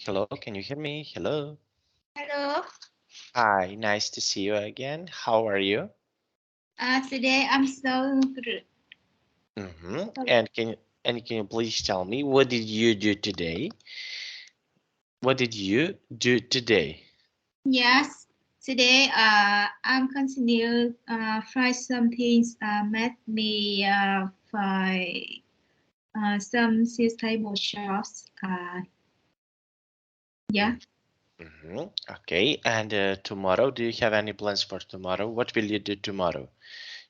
Hello, can you hear me? Hello. Hello. Hi, nice to see you again. How are you? Today I'm so good. And can you please tell me what did you do today? What did you do today? Yes. Today I'm continue fry some things made me fry some sustainable shops. Yeah. Okay, and tomorrow, do you have any plans for tomorrow? What will you do tomorrow?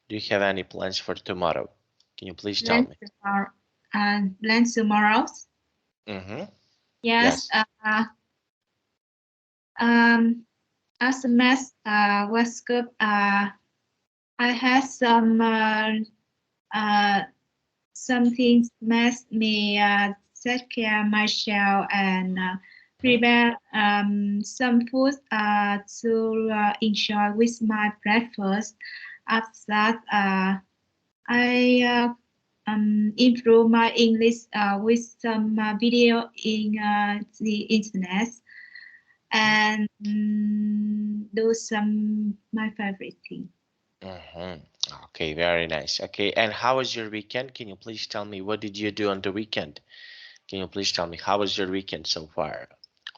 Do you have any plans for tomorrow? Can you please tell Plan me? tomorrow. Plan tomorrow. Mm-hmm. Yes. Yes. Um. As a mess was good. I had some things made me take care of myself and Mhm. prepare some food to enjoy with my breakfast. After that, I improve my English with some video in the internet and do some my favorite thing. Mm-hmm. Okay, very nice. Okay, and how was your weekend? Can you please tell me what did you do on the weekend? Can you please tell me how was your weekend so far?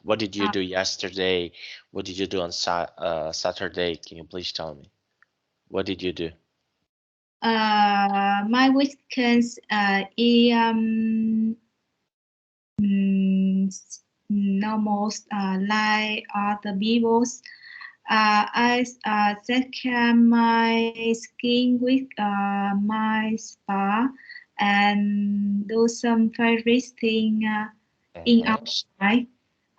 What did you Uh, do yesterday? What did you do on Saturday? Can you please tell me? What did you do? my weekends mm, almost like other people's. I take care my skin with my spa and do some favorite thing in Mm-hmm. outside.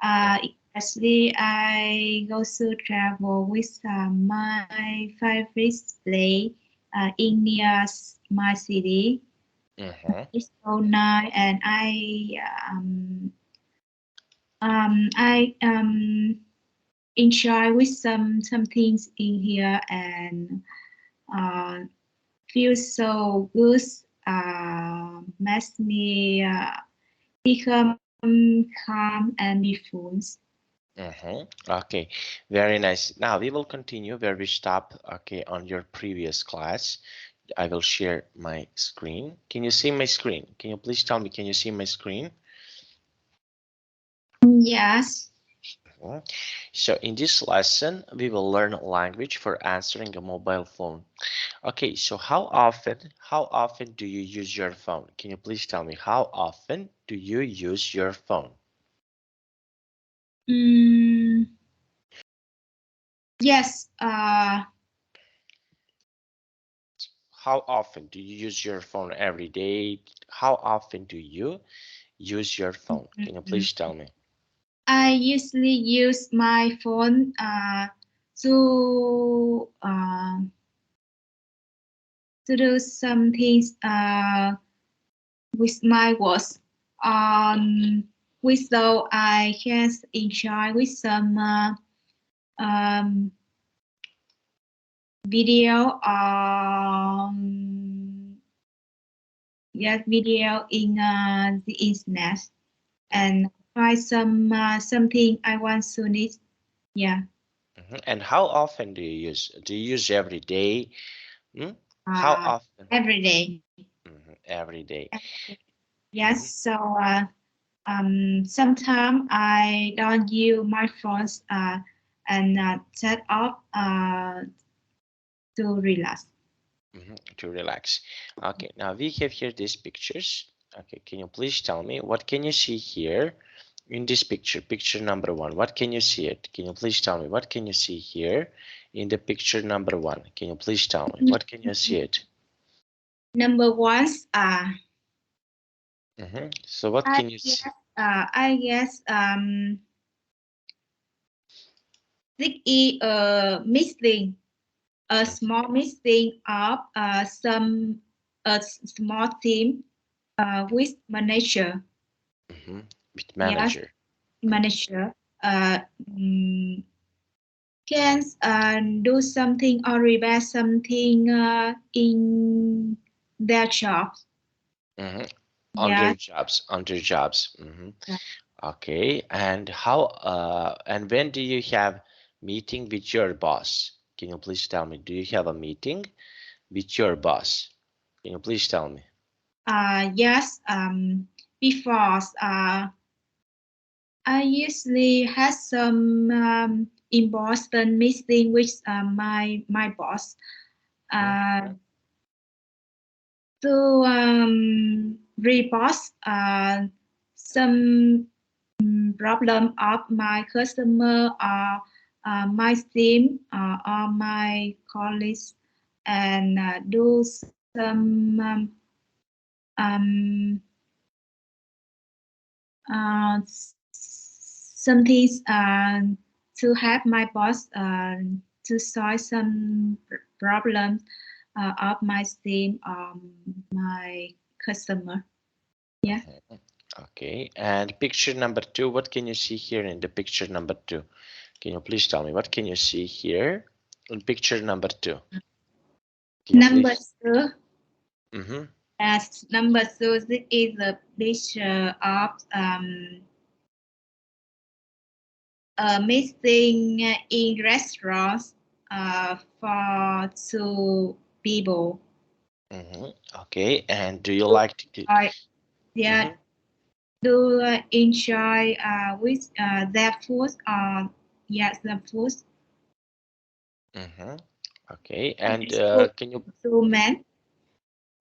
Especially I go to travel with my favorite place in near my city. Mm-hmm. It's so nice, and I enjoy with some things in here and uh, feel so good. Makes me become calm and peaceful. Mm-hmm. Okay, very nice. Now we will continue where we stop, okay, on your previous class. I will share my screen. Can you see my screen? Can you please tell me, can you see my screen? Yes. Mhm. So in this lesson, we will learn language for answering a mobile phone. Okay, so how often do you use your phone? Can you please tell me how often do you use your phone? Mm, yes. How often do you use your phone every day? How often do you use your phone? Can you mm, please tell me? I usually use my phone to to do some things with my work. Um, with though I can enjoy with some um, video yes video in the internet and try something I want to need. Yeah. And how often do you use? Do you use every day? Hmm? How Uh, often? every day. Every day. Yes. Mhm. So sometimes I don't use my phones and set up to relax. To relax. Okay, now we have here these pictures. Okay, can you please tell me what can you see here in this picture? Picture number one. What can you see it? Can you please tell me what can you see here in the picture number one? Can you please tell me what can you see it? Number one, So what I can you guess see? I guess this is missing a small missing of some a small team with manager. Mhm. With Yes, manager. manager uh, mm, can do something or repair something in their job. Mhm. Yeah. Under jobs. Yeah. Okay, and how and when do you have meeting with your boss? Can you please tell me? Do you have a meeting with your boss? Can you please tell me? Yes. Before I usually had some important meeting with my boss. Uh, to report some problem of my customer or my team or my colleagues and do some um, some things to help my boss to solve some problems of my team my customer. Yeah. Okay, and picture number 2, what can you see here in the picture number 2? Can you please tell me what can you see here in picture number 2? Can you Number please? two, Mm-hmm. as number two, this is a picture of meeting in restaurants for two people. Mm-hmm. Okay, and do you like to? I yeah, Mm-hmm. do enjoy with their food. Yes, the food. Mm-hmm. Okay, I and just two, can you? two men.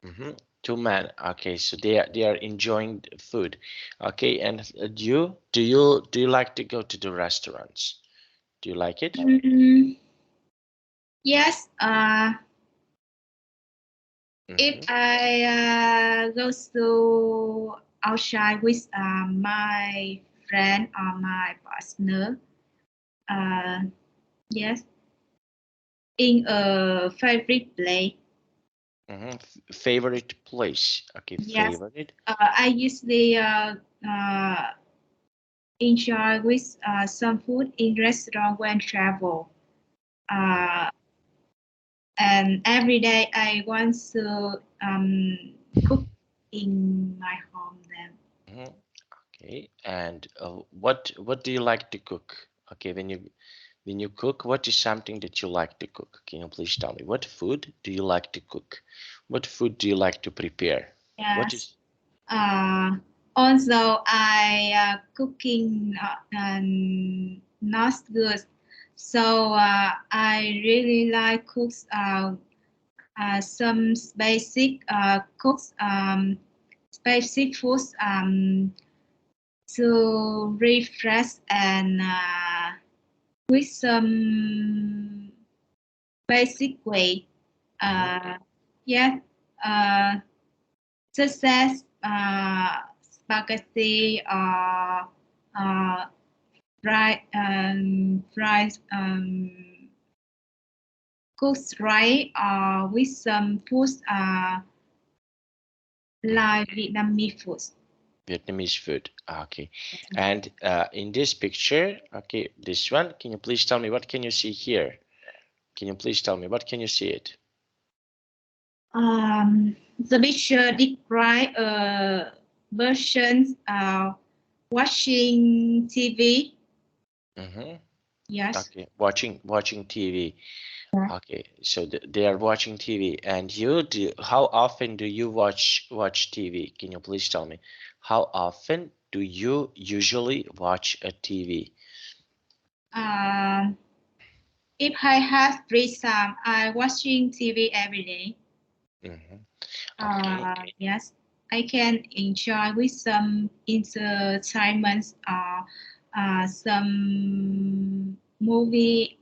Mm-hmm. Two men. Okay, so they are enjoying the food. Okay, and do you like to go to the restaurants? Do you like it? Mm, yes. If Mm-hmm. I go to outside with my friend or my partner, uh, yes, in a favorite place, Mm-hmm. Favorite place. Okay, yes, favorite. I usually enjoy with some food in restaurant when travel. Uh, and every day I want to cook in my home then. Mm-hmm. Okay, and what do you like to cook? Okay, when you cook, what is something that you like to cook? Can you please tell me what food do you like to cook? What food do you like to prepare? What Yes. is? Uh, Also, I cooking not good, so I really like cooks some basic cooks basic foods to refresh and with some basic way. Mhm. Uh, yeah. Uh, Such as spaghetti or uh, fried cooked rice with some foods like Vietnamese foods. Vietnamese food. Okay, and in this picture, okay, this one, can you please tell me what can you see here? Can you please tell me what can you see it? The picture describe versions watching TV. Mm-hmm. Yes. Okay, watching TV. Okay, so they are watching TV, and how often do you watch TV? Can you please tell me? How often do you usually watch a TV? Um, if I have free time, I watching TV every day. Hmm. Okay. Yes, I can enjoy with some entertainment or some movie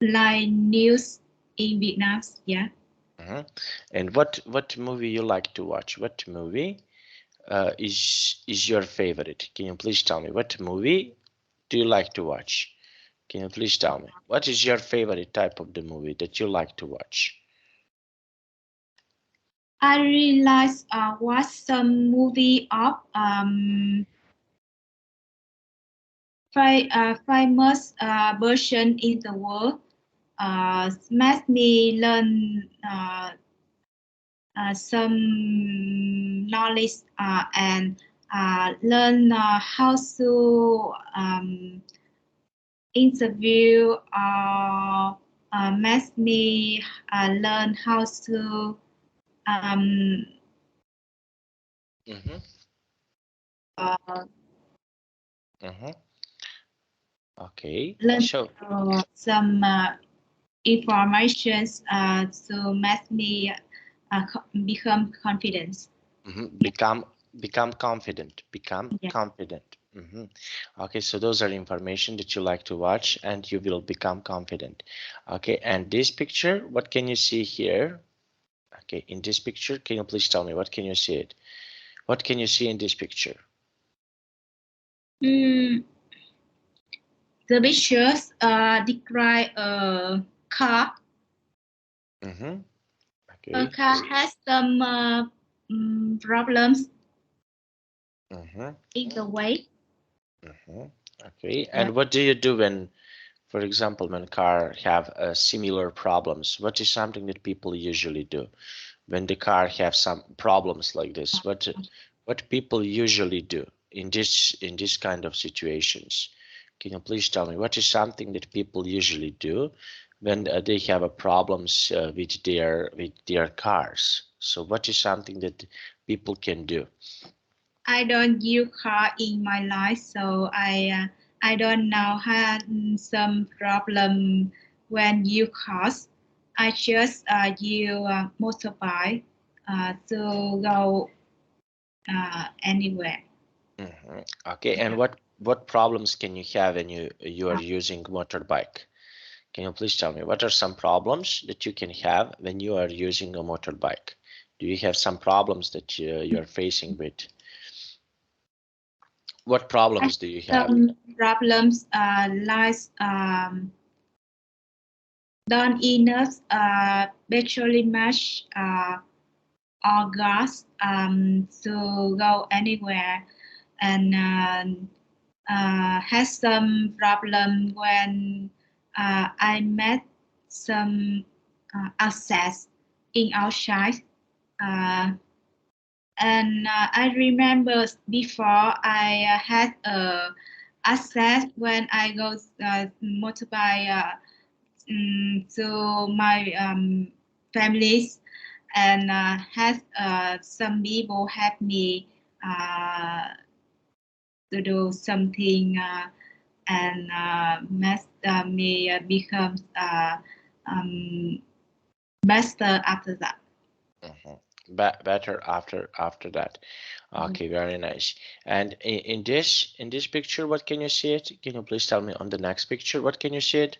like news in Vietnam. Yeah. Hmm. And what movie you like to watch? What movie is your favorite? Can you please tell me what movie do you like to watch? Can you please tell me what is your favorite type of the movie that you like to watch? I really like watch some movie of famous version in the world. Makes me learn some knowledge and learn how to interview or make me learn how to Mm-hmm. uh, Mm-hmm. Okay. learn So, some information to make me become confident. become confident. Become Yeah. confident. Mm-hmm. Okay. So those are information that you like to watch, and you will become confident. Okay. And this picture, what can you see here? Okay. In this picture, can you please tell me what can you see it? What can you see in this picture? Mm, the pictures describe a car. Mm-hmm. A Okay. car has some problems Mm-hmm. in the way. Mm-hmm. Okay. Yeah. And what do you do when, for example, when car have similar problems? What is something that people usually do when the car have some problems like this? What people usually do in this kind of situations? Can you please tell me what is something that people usually do when they have a problems with their cars? So what is something that people can do? I don't use car in my life, so I don't know how some problem when you cars. I just use motorbike to go anywhere. Hmm. Okay, and Yeah. what problems can you have when you are using motorbike? Can you please tell me what are some problems that you can have when you are using a motorbike? Do you have some problems that you are facing with? What I problems do you have? some problems like don't enough petrol much or gas to go anywhere and has some problem when I met some access in outside. Uh, and I remember before I had access when I go motorbike to my families and had some people help me uh, to do something and make me become um, master after that. Mhm. Better after that. Okay, very nice. And in this picture, what can you see it? Can you please tell me on the next picture? What can you see it?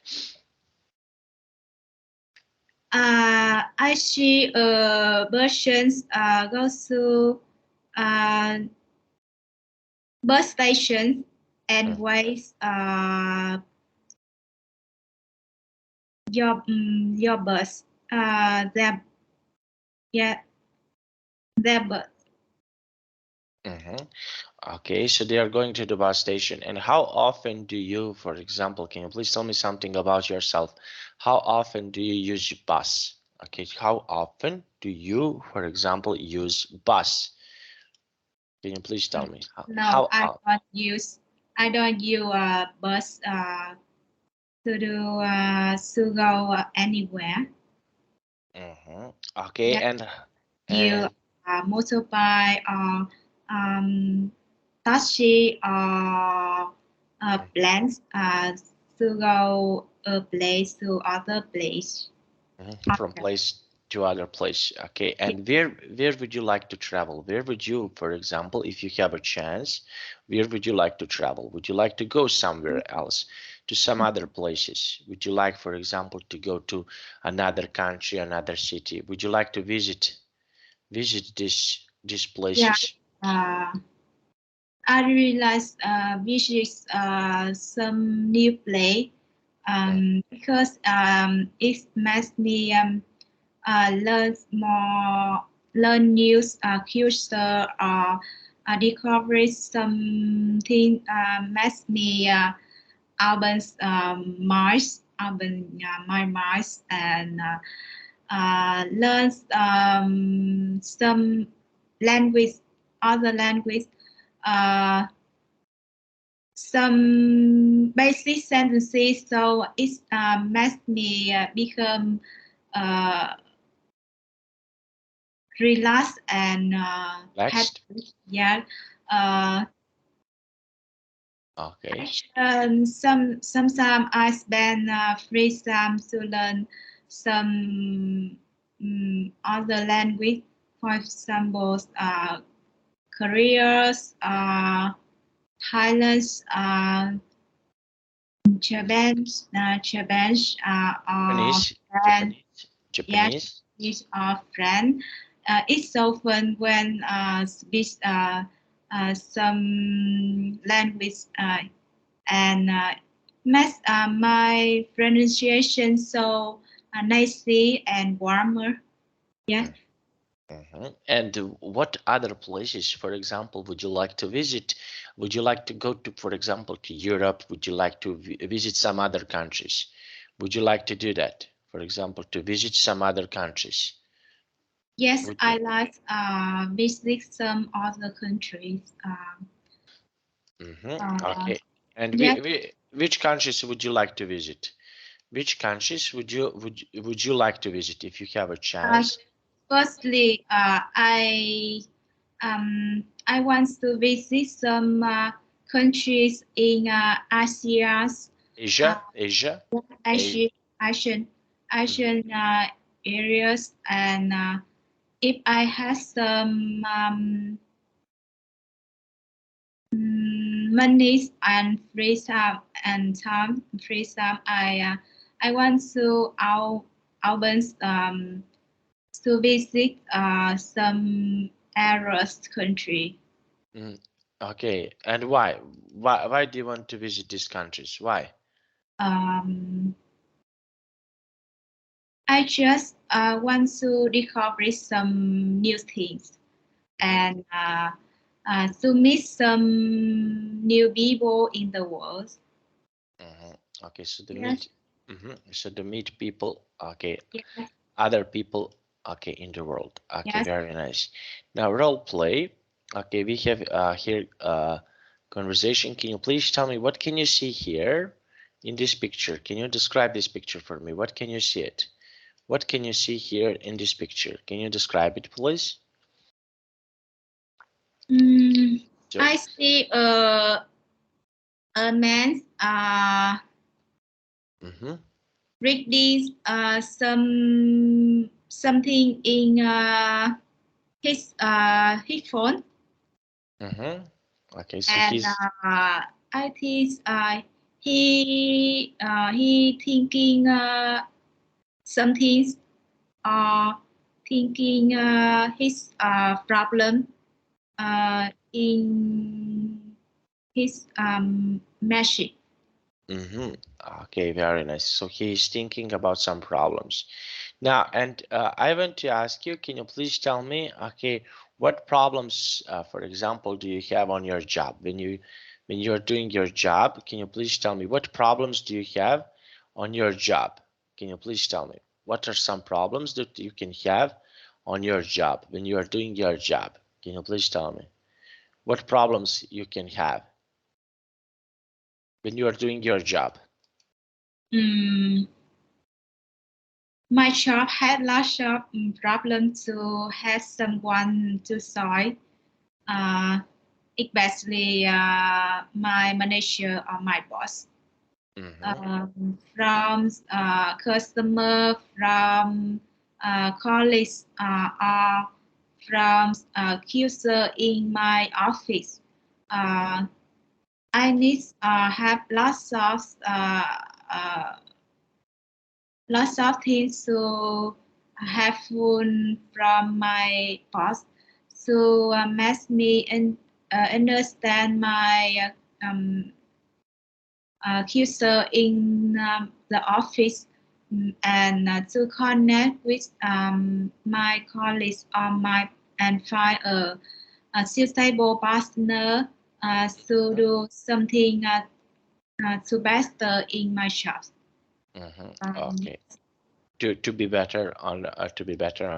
I see versions go to uh, bus stations and Mhm. waits your bus. Their yeah their bus. Mhm. Okay, so they are going to the bus station. And how often do you, for example, can you please tell me something about yourself? How often do you use bus? Okay, how often do you, for example, use bus? Can you please tell me No, how often? I don't use bus to go anywhere. Okay, Yeah, you and motorbike or um, taxi or planes to go a place to other place. from place to other place. Okay, Yeah. and where would you like to travel? Where would you, for example, if you have a chance, where would you like to travel? Would you like to go somewhere else, to some other places? Would you like, for example, to go to another country, another city? Would you like to visit these Yeah. places? Uh, I realized visit some new place because it makes me learn more, learn new culture or discover something makes me open my minds and learn some language, other language some basic sentences, so it makes me become relaxed and Relaxed. happy. Yeah. Okay. Sometimes I spend free time to learn some other language. For example, Koreans, Highlands, Japanese, or Japanese. French. Japanese. Yes, Japanese. is our friend. It's so fun when speak some language and makes my pronunciation so nicely and warmer. Yes. And what other places, for example, would you like to visit? Would you like to go to, for example, to Europe? Would you like to visit some other countries? Would you like to do that? For example, to visit some other countries? Yes, Would you? I like visit some other countries. Okay. And Yes. which countries would you like to visit? Which countries would you like to visit if you have a Uh, chance? Firstly, I want to visit some countries in Asia, uh, Asia, Asian, Asian, mhm, Asian areas, and if I have some money and free time, I want to albums to visit some areas country. mhm. Okay. And why? Why do you want to visit these countries? Why? Um, I just want to discover some new things Mhm, and to meet some new people in the world. mhm. Okay, so to Yes, meet, so to meet people, okay, yes, other people, okay, in the world. Okay, yes. very nice. Now role play. Okay, we have here conversation. Can you please tell me what can you see here in this picture? Can you describe this picture for me? What can you see it? What can you see here in this picture? Can you describe it, please? Mm, So, I see a man mm-hmm, reading something in his phone, mm-hmm. Okay, so and he's, I think he thinking something thinking his problem in his message. mm-hmm. Okay, very nice. So he's thinking about some problems. Now, and I want to ask you, can you please tell me, okay, what problems, for example, do you have on your job when you're doing your job? Can you please tell me what problems do you have on your job? Can you please tell me what are some problems that you can have on your job when you are doing your job? Can you please tell me what problems you can have when you are doing your job? Mm, my job had lots of problems to have someone to solve, uh, especially my manager or my boss. Mm-hmm. From customer, from colleagues, or from user in my office. Uh, I need have uh, lots of things to have fun from my boss to make me understand my user in the office, and to connect with my colleagues on my and find a suitable partner to do something to better in my job. Mm-hmm. Um, Okay. to be better on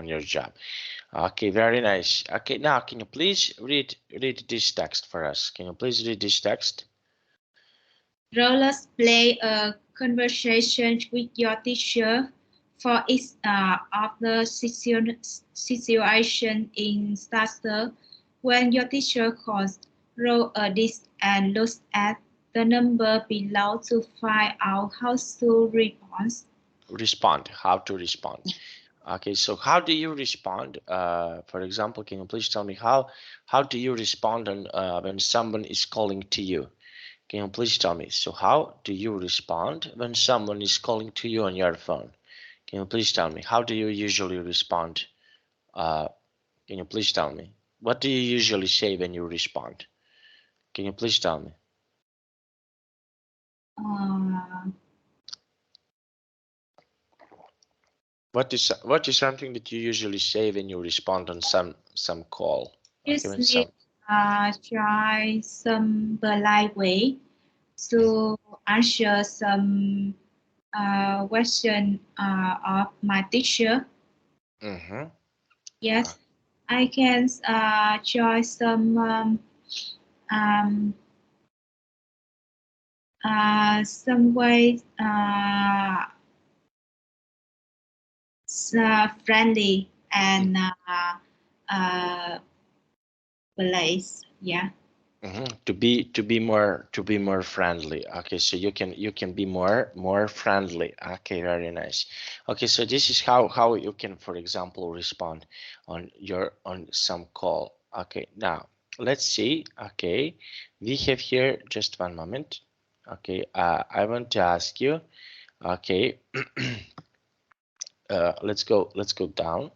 your job. Okay, very nice. Okay, now can you please read this text for us? Can you please read this text? Rollers play a conversation with your teacher for each of the situation in starter. When your teacher calls, roll a dice and look at the number below to find out how to respond. How to respond. Okay, so how do you respond? For example, can you please tell me how do you respond when someone is calling to you? Can you please tell me? So how do you respond when someone is calling to you on your phone? Can you please tell me? How do you usually respond? Uh, can you please tell me? What do you usually say when you respond? Can you please tell me? Uh, What is something that you usually say when you respond on some call? Okay, when Usually, some. try some polite way to answer some question of my teacher. Mm-hmm. Yes, I can try um, some way friendly and uh, place. Yeah. To be more friendly. Okay, so you can be more friendly. Okay, very nice. Okay, so this is how you can, for example, respond on some call. Okay, now let's see. Okay, we have here just one moment. Okay, I want to ask you. Okay, let's go down.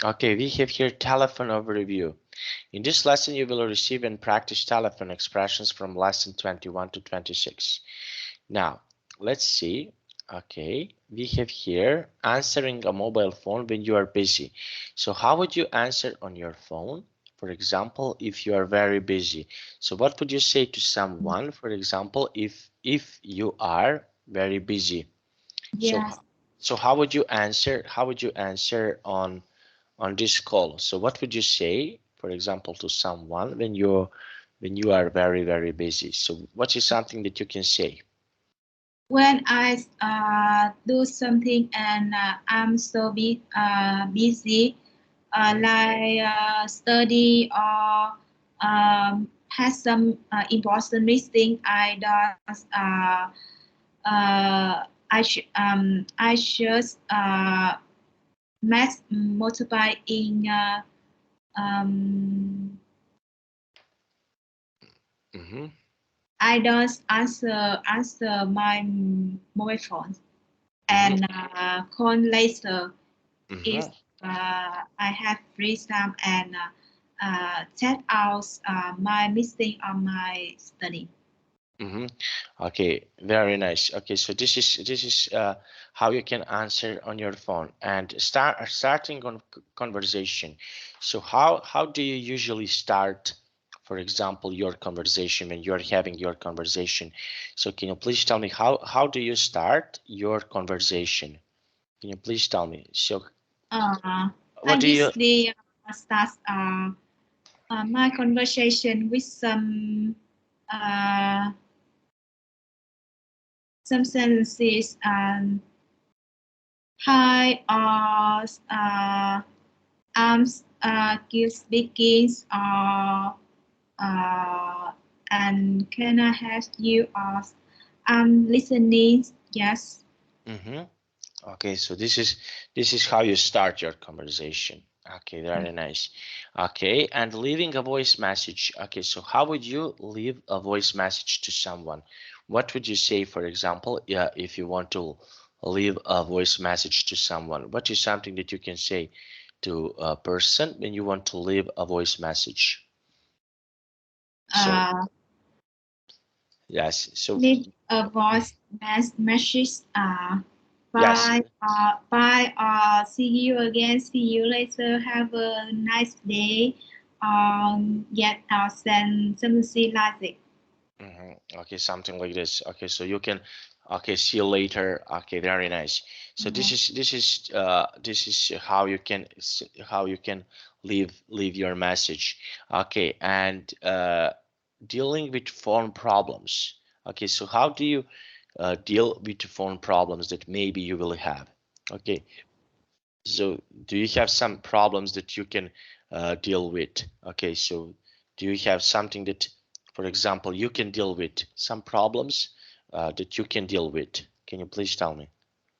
Okay, we have here telephone overview. In this lesson, you will receive and practice telephone expressions from lesson 21 to 26. Now, let's see. Okay, we have here answering a mobile phone when you are busy. So how would you answer on your phone? For example, if you are very busy. So what would you say to someone, for example, if you are very busy? So Yes. so how would you answer? How would you answer on this call? So what would you say, for example, to someone when you are very busy? So what is something that you can say? When I do something and I'm so busy, like study or has some important meeting, I just mass multiply in um, Mm-hmm. I don't answer my mobile phone Mm-hmm. and call later if Mm-hmm. I have free time and check out my missing on my study. Mm-hmm. Okay, very nice. Okay, so this is how you can answer on your phone and starting on conversation. So how do you usually start, for example, your conversation when you're having your conversation? So can you please tell me how do you start your conversation? Can you please tell me? So I what do you? usually start my conversation with uh, some sentences hi or I'm give speakings or and can I have you ask? I'm listening. Yes. Mm-hmm. Okay, so this is how you start your conversation. Okay, very nice. Okay, and leaving a voice message. Okay, so how would you leave a voice message to someone? What would you say, for example, yeah, if you want to leave a voice message to someone? What is something that you can say to a person when you want to leave a voice message? So Uh, yes, so leave a voice message. yes. Bye. Bye. See you again. See you later. Have a nice day. Yet send something like it. Okay, something like this. Okay, so you can Okay, see you later. Okay, very nice. So this is how you can leave your message. Okay, and dealing with phone problems. Okay, so how do you deal with phone problems that maybe you will have? Okay, so do you have some problems that you can deal with? Okay, so do you have something that, for example, you can deal with some problems that you can deal with? Can you please tell me?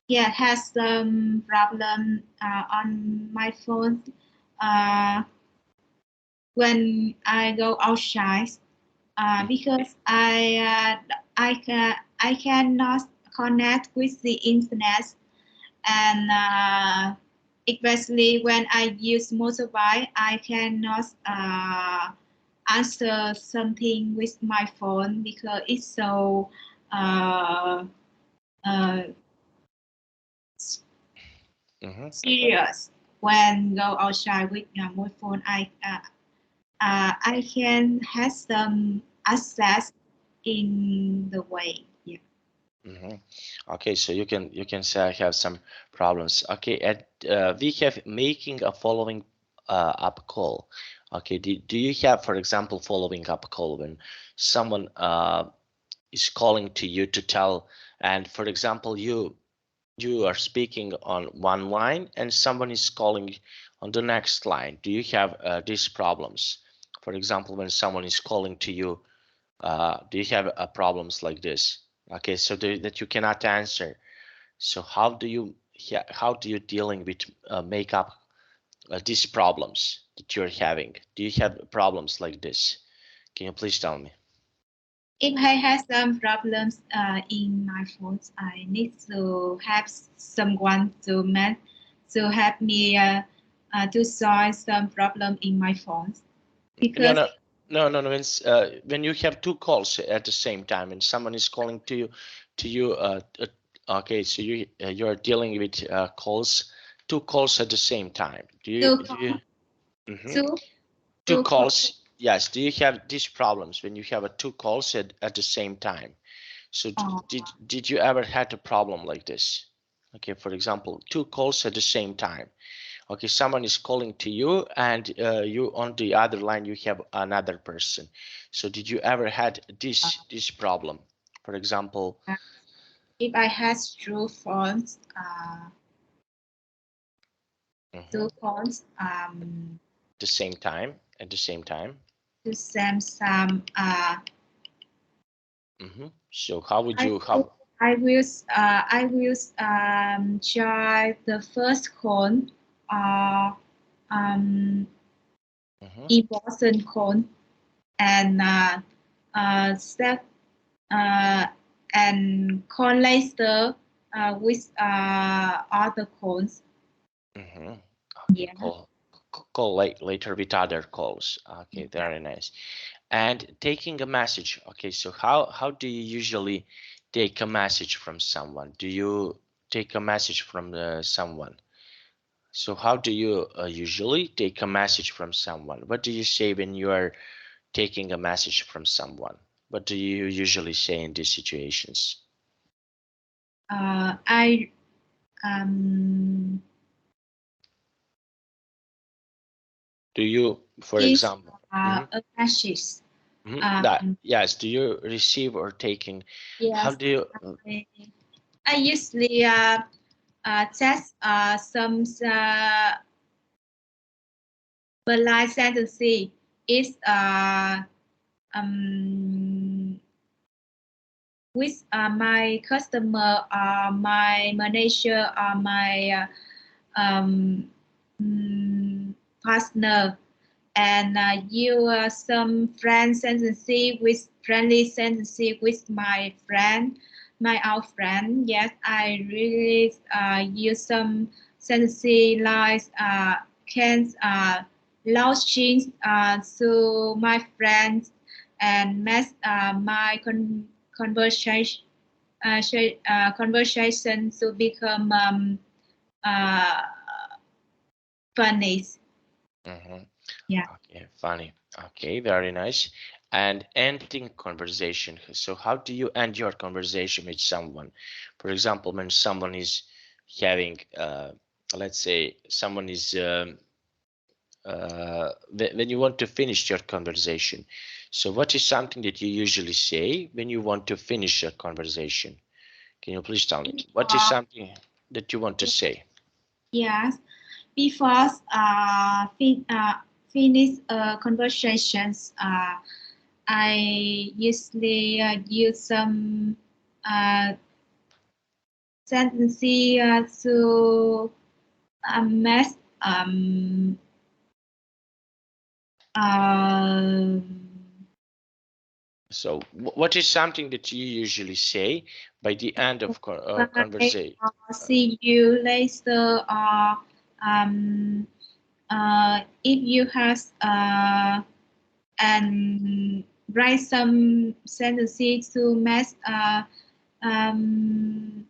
Yeah, has some problem on my phone. Uh, when I go outside, because I cannot connect with the internet, and especially when I use motorbike, I cannot answer something with my phone because it's so uh, uh, Mm-hmm. serious. When go outside with my phone, I can have some access in the way. Yeah. Mm-hmm. Okay, so you can say I have some problems. Okay, and we have making a following up call. Okay, do you have, for example, following up call when someone is calling to you to tell, and for example, you are speaking on one line and someone is calling on the next line. Do you have these problems? For example, when someone is calling to you, do you have problems like this? Okay, so that you cannot answer. So how do you dealing with make up these problems that you're having? Do you have problems like this? Can you please tell me? If I have some problems in my phone, I need to have someone to help me to solve some problem in my phone. No, Because no, no. When you have two calls at the same time and someone is calling to you, okay, so you are dealing with calls, two calls at the same time. two Do you? Mhm. two Two two call. calls. Yes. Do you have these problems when you have two calls at the same time? So did you ever had a problem like this? Okay, for example, two calls at the same time. Okay, someone is calling to you and you on the other line you have another person. So did you ever had this problem? For example, If I had two mhm, phones, the same time at the same time. to send some So how would I you will how? I will try the first cone um Mhm, important cone and step uh, and cone later with other cones. mhm. Okay, Yeah. call later with other calls. Okay, Yeah. very nice. And taking a message. Okay, so how do you usually take a message from someone? Do you take a message from someone? So how do you usually take a message from someone? What do you say when you are taking a message from someone? What do you usually say in these situations? I um Do you, for is example, mhm, a message. that Um, yes, do you receive or taking? How yes, do you? I, I usually test some polite sentence is um, with my customer, my manager, my um, mm, partner, and you some friend sentence with friendly sentence with my friend, my old friend. Yes, I really use some sentence like can launching to my friends and match my conversation conversation to become uh, funny. Mhm. Yeah. Okay, funny. Okay, very nice. and ending conversation. So how do you end your conversation with someone? For example, when someone is having, let's say someone is, when you want to finish your conversation. So what is something that you usually say when you want to finish a conversation? Can you please tell me? What is something that you want to say? Yes, before finish conversations, I usually use some sentences to match um, So what is something that you usually say by the end of conversation? see you later, or if you have and write some sentences to match um,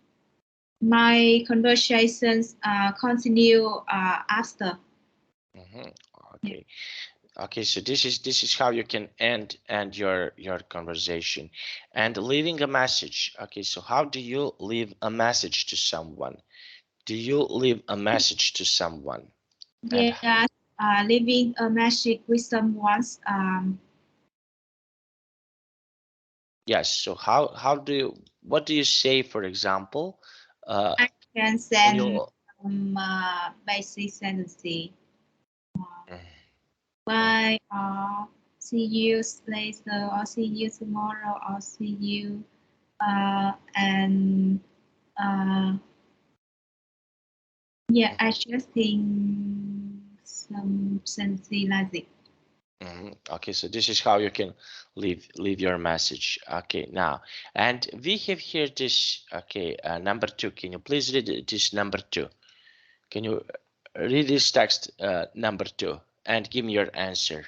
my conversations continue after. Okay. Okay, so this is how you can end your conversation, and leaving a message. Okay, so how do you leave a message to someone? Do you leave a message to someone? And Yes, leaving a message with someone. yes, so how do you, what do you say, for example, I can when send you basic sentences. mm, mm, Bye, see you later, or see you tomorrow, or see you, and yeah, I just think some sentences like this. okay, so this is how you can leave your message. Okay, now, and we have here this, okay, number 2. Can you please read this number 2? Can you read this text, number 2, and give me your answer?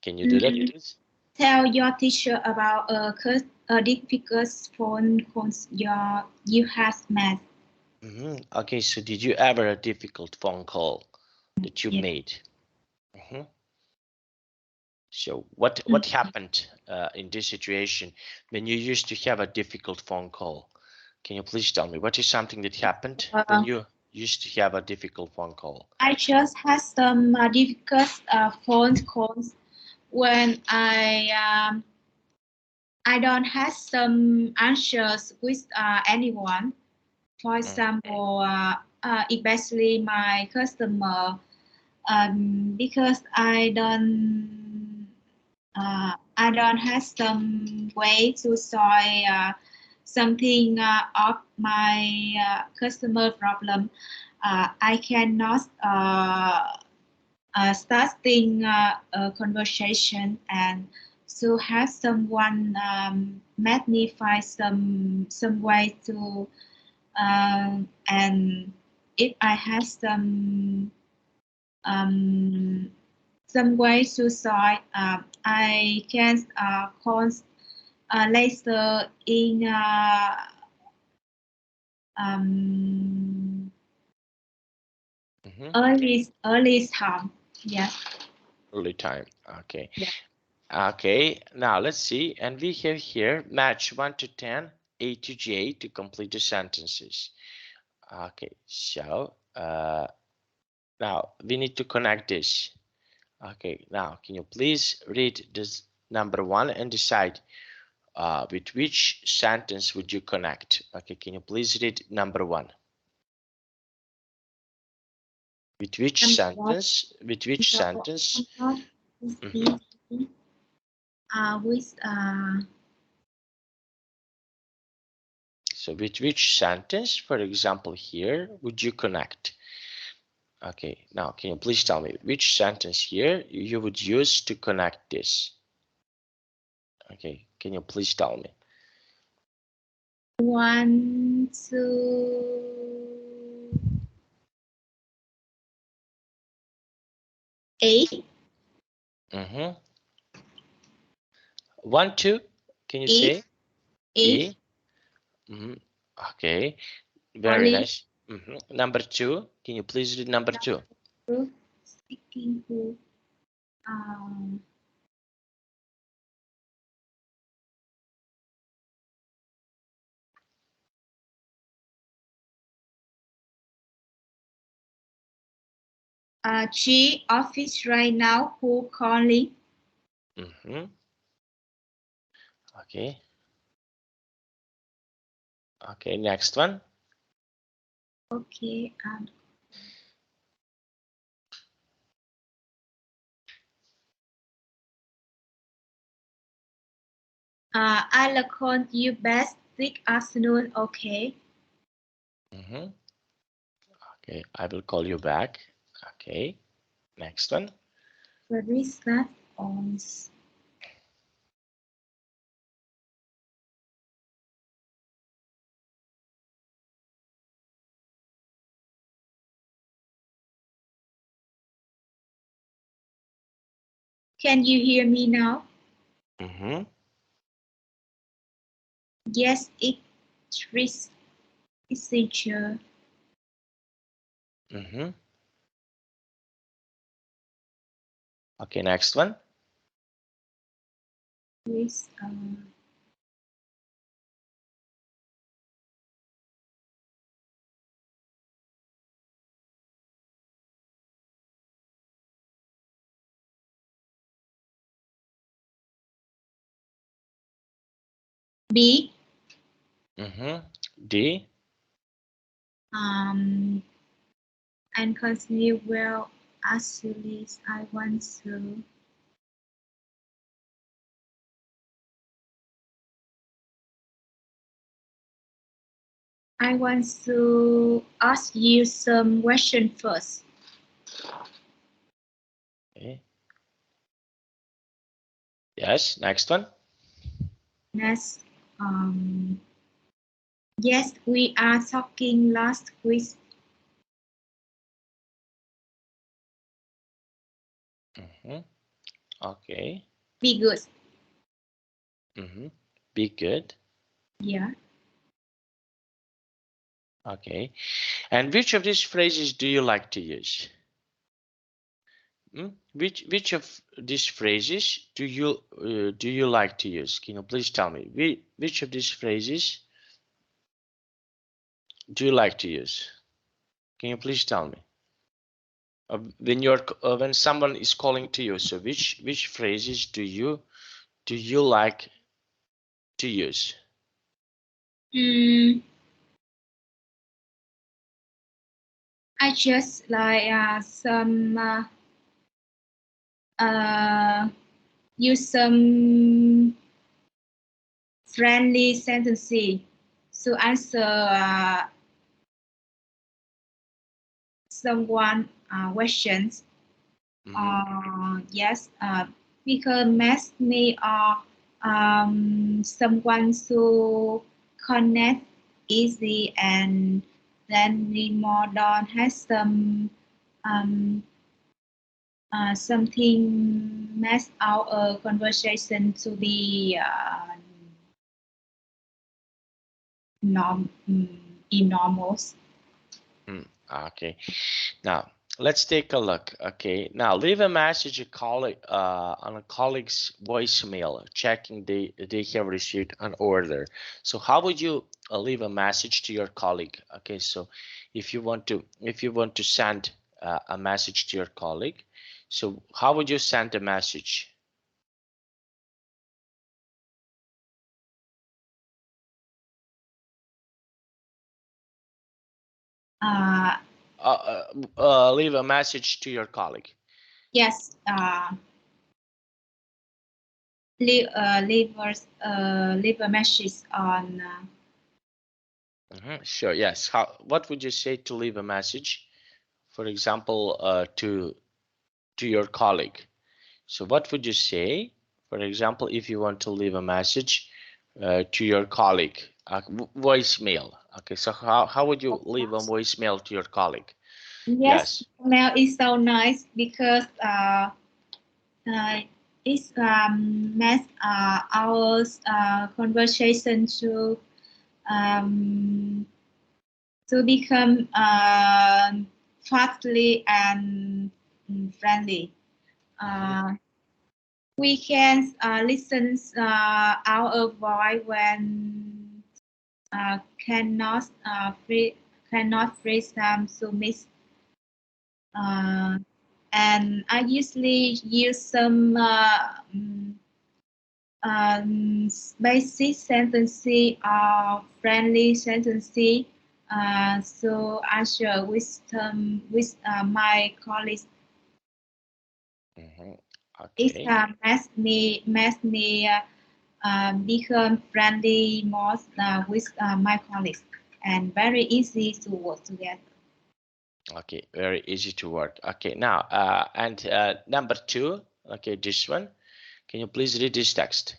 Can you do that, please? Tell your teacher about a difficult phone calls you have met. Okay, so did you ever a difficult phone call that you Yeah. made? So what happened in this situation when you used to have a difficult phone call? Can you please tell me what is something that happened when Uh, you used to have a difficult phone call? I just had some difficult phone calls when I don't have some answers with anyone. For example, especially my customer, because I don't have some way to solve something of my customer problem. I cannot starting a conversation, and to have someone magnify some way to and if I have um, some way to solve, I can call later in um, early time. Yeah. Early time. Okay. Yeah. Okay. Now let's see. And we have here match 1 to 10, A to J to complete the sentences. Okay. So now we need to connect this. Okay. Now can you please read this number 1 and decide with which sentence would you connect? Okay. Can you please read number 1? With which Number one, sentence? With which sentence? is Mhm. with So with which sentence, for example, here would you connect? Okay, now can you please tell me which sentence here you would use to connect this? Okay, can you please tell me? 1, 2, 8, Mm-hmm. 1, 2, can you 8, say? 8. E. Mm-hmm. Okay, very Only nice. Number 2, can you please read number 2? number 2, speaking to. Um, G office right now. Who calling? Okay. Okay, next one. Okay. I'll call you back this afternoon. Okay. Okay, I will call you back. Okay, next one. Where is that on? Can you hear me now? Yes, it's essential. Okay, next one. With B. D. And continue well. Actually, I want to. I want to ask you some question first. Okay. Yes, next one. Next, yes, we are talking last week. Okay. Be good. Be good. Yeah. Okay. And which of these phrases do you like to use? Which of these phrases do you like to use? Can you please tell me which of these phrases do you like to use? Can you please tell me? When someone is calling to you, so which phrases do you like to use? I just like some use some friendly sentences to answer someone questions. Yes, because math me someone to connect easy and then the modern has some um, something mess out a conversation to be enormous. Okay, now let's take a look. Okay, now leave a message on a colleague's voicemail, checking they have received an order. So how would you leave a message to your colleague? Okay, so if you want to send a message to your colleague, so how would you send a message? Leave a message to your colleague. Yes. Leave a message on. Sure. Yes. What would you say to leave a message? For example, to your colleague. So what would you say? For example, if you want to leave a message to your colleague, voicemail. Okay. So how would you leave a voicemail to your colleague? Yes, Yes. email is so nice because it's makes our conversation um, to become fastly and friendly. We can listen our voice when cannot phrase them to mix. And I usually use some basic sentences or friendly sentences. So I share with my colleagues. It Okay. makes me become friendly more with my colleagues and very easy to work together. Okay, very easy to work. Okay, now and number 2. Okay, this one. Can you please read this text?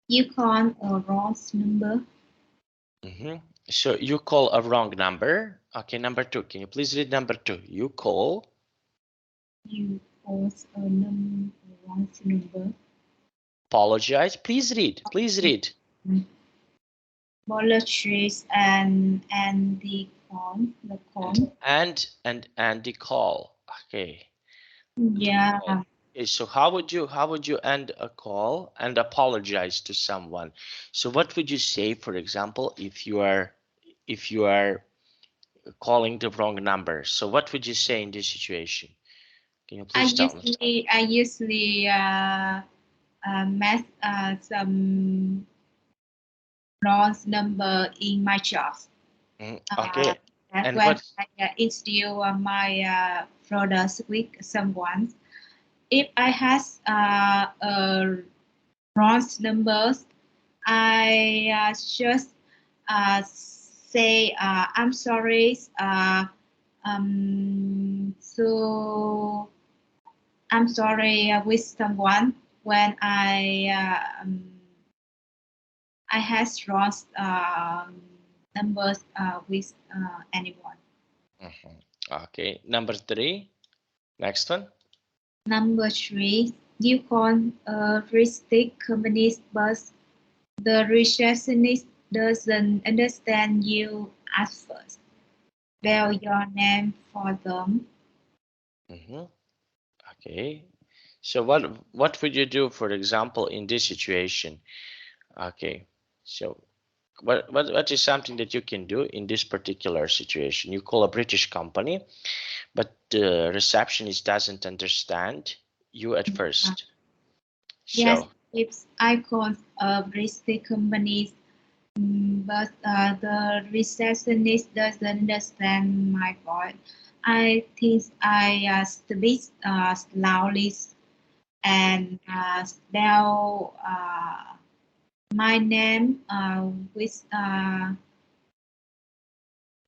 You call a wrong number. So you call a wrong number. Okay, number 2. Can you please read number 2? You call. You cause a wrong number. Apologize. Please read. Please read. Apologies and the con. And the call. Okay. Yeah. Okay, so how would you end a call and apologize to someone? So what would you say, for example, if you are calling the wrong number? So what would you say in this situation? Can you please tell me? I usually met some wrong number in my job. Okay. That's And when what? I instill my products with someone. If I has wrong numbers, I just say I'm sorry. So I'm sorry with someone when I has wrong numbers with anyone. Okay. Number 3. Next one. Number 3, you call a realistic companies, but the receptionist doesn't understand you at first. Spell your name for them. Okay. So what would you do, for example, in this situation? Okay. So what is something that you can do in this particular situation? You call a British company, but the receptionist doesn't understand you at first. Yes, So if I call a realistic companies, but the receptionist doesn't understand my voice. I think I speak loudly and spell my name with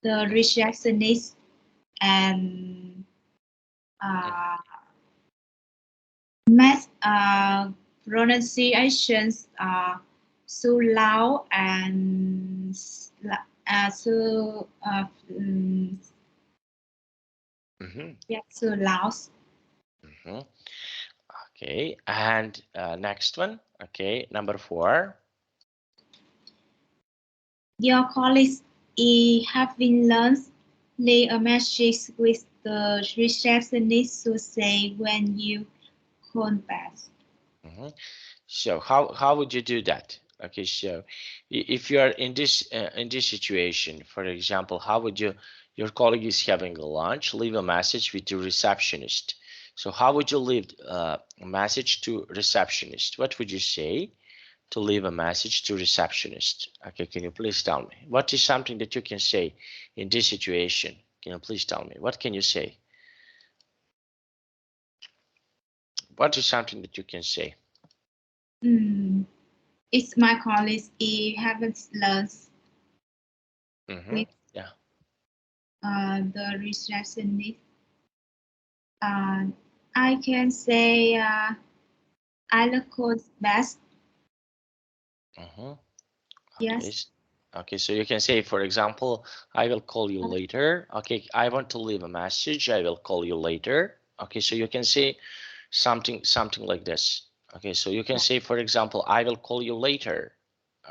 the receptionist and uh, math pronunciations are so loud and so yeah, so loud. Okay, and next one. Okay, number 4. Your colleagues have been learned leave a message with the receptionist to say when you call back. So how would you do that? Okay, so if you are in this situation, for example, how would your colleague is having a lunch, leave a message with the receptionist. So how would you leave a message to receptionist? What would you say to leave a message to receptionist? Okay, can you please tell me? What is something that you can say in this situation? Can you please tell me? What can you say? What is something that you can say? It's my colleagues haven't learned with Yeah. the receptionist. I can say I look best. Okay. Yes. Okay, so you can say, for example, I will call you later. Okay, I want to leave a message. I will call you later. Okay, so you can say something like this. Okay, so you can say, for example, I will call you later.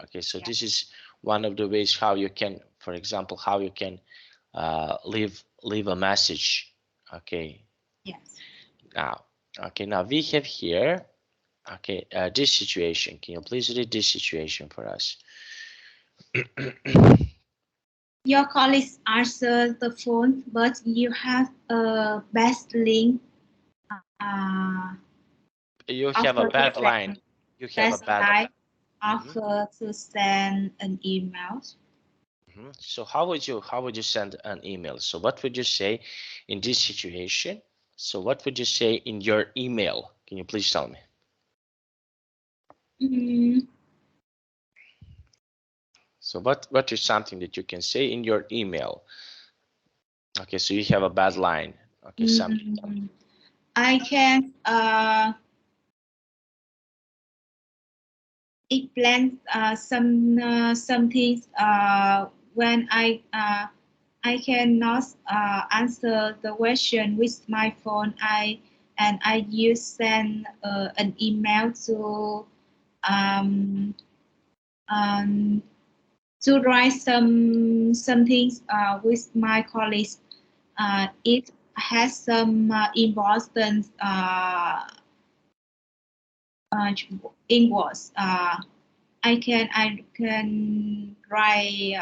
Okay, so this is one of the ways how you can, for example, how you can leave a message. Okay. Yes. Now, Okay, now we have here, okay, this situation. Can you please read this situation for us? Your colleagues answer the phone, but you have a bad link You have a offer to bad line. send You have a best bad. line Mhm, offer to send an email. mhm. So how would you send an email? So what would you say in this situation? So what would you say in your email? Can you please tell me? Mm, So what is something that you can say in your email? Okay, so you have a bad line. Okay, something. I can explain some things when I cannot answer the question with my phone. I use send an email um, um, to write some things with my colleagues. It has some important inwards. I can write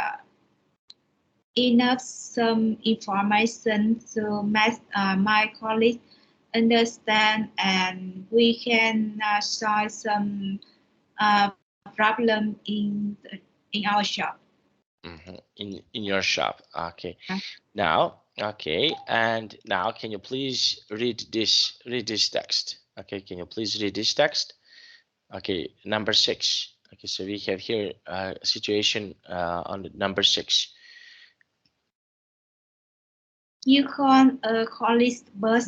enough some information to make my colleagues understand, and we can solve some problem in our shop. In your shop. Okay. Now, okay, and now can you please read this text? Okay, can you please read this text? Okay, number 6. Okay, so we have here a situation on number 6. You call a colleague, but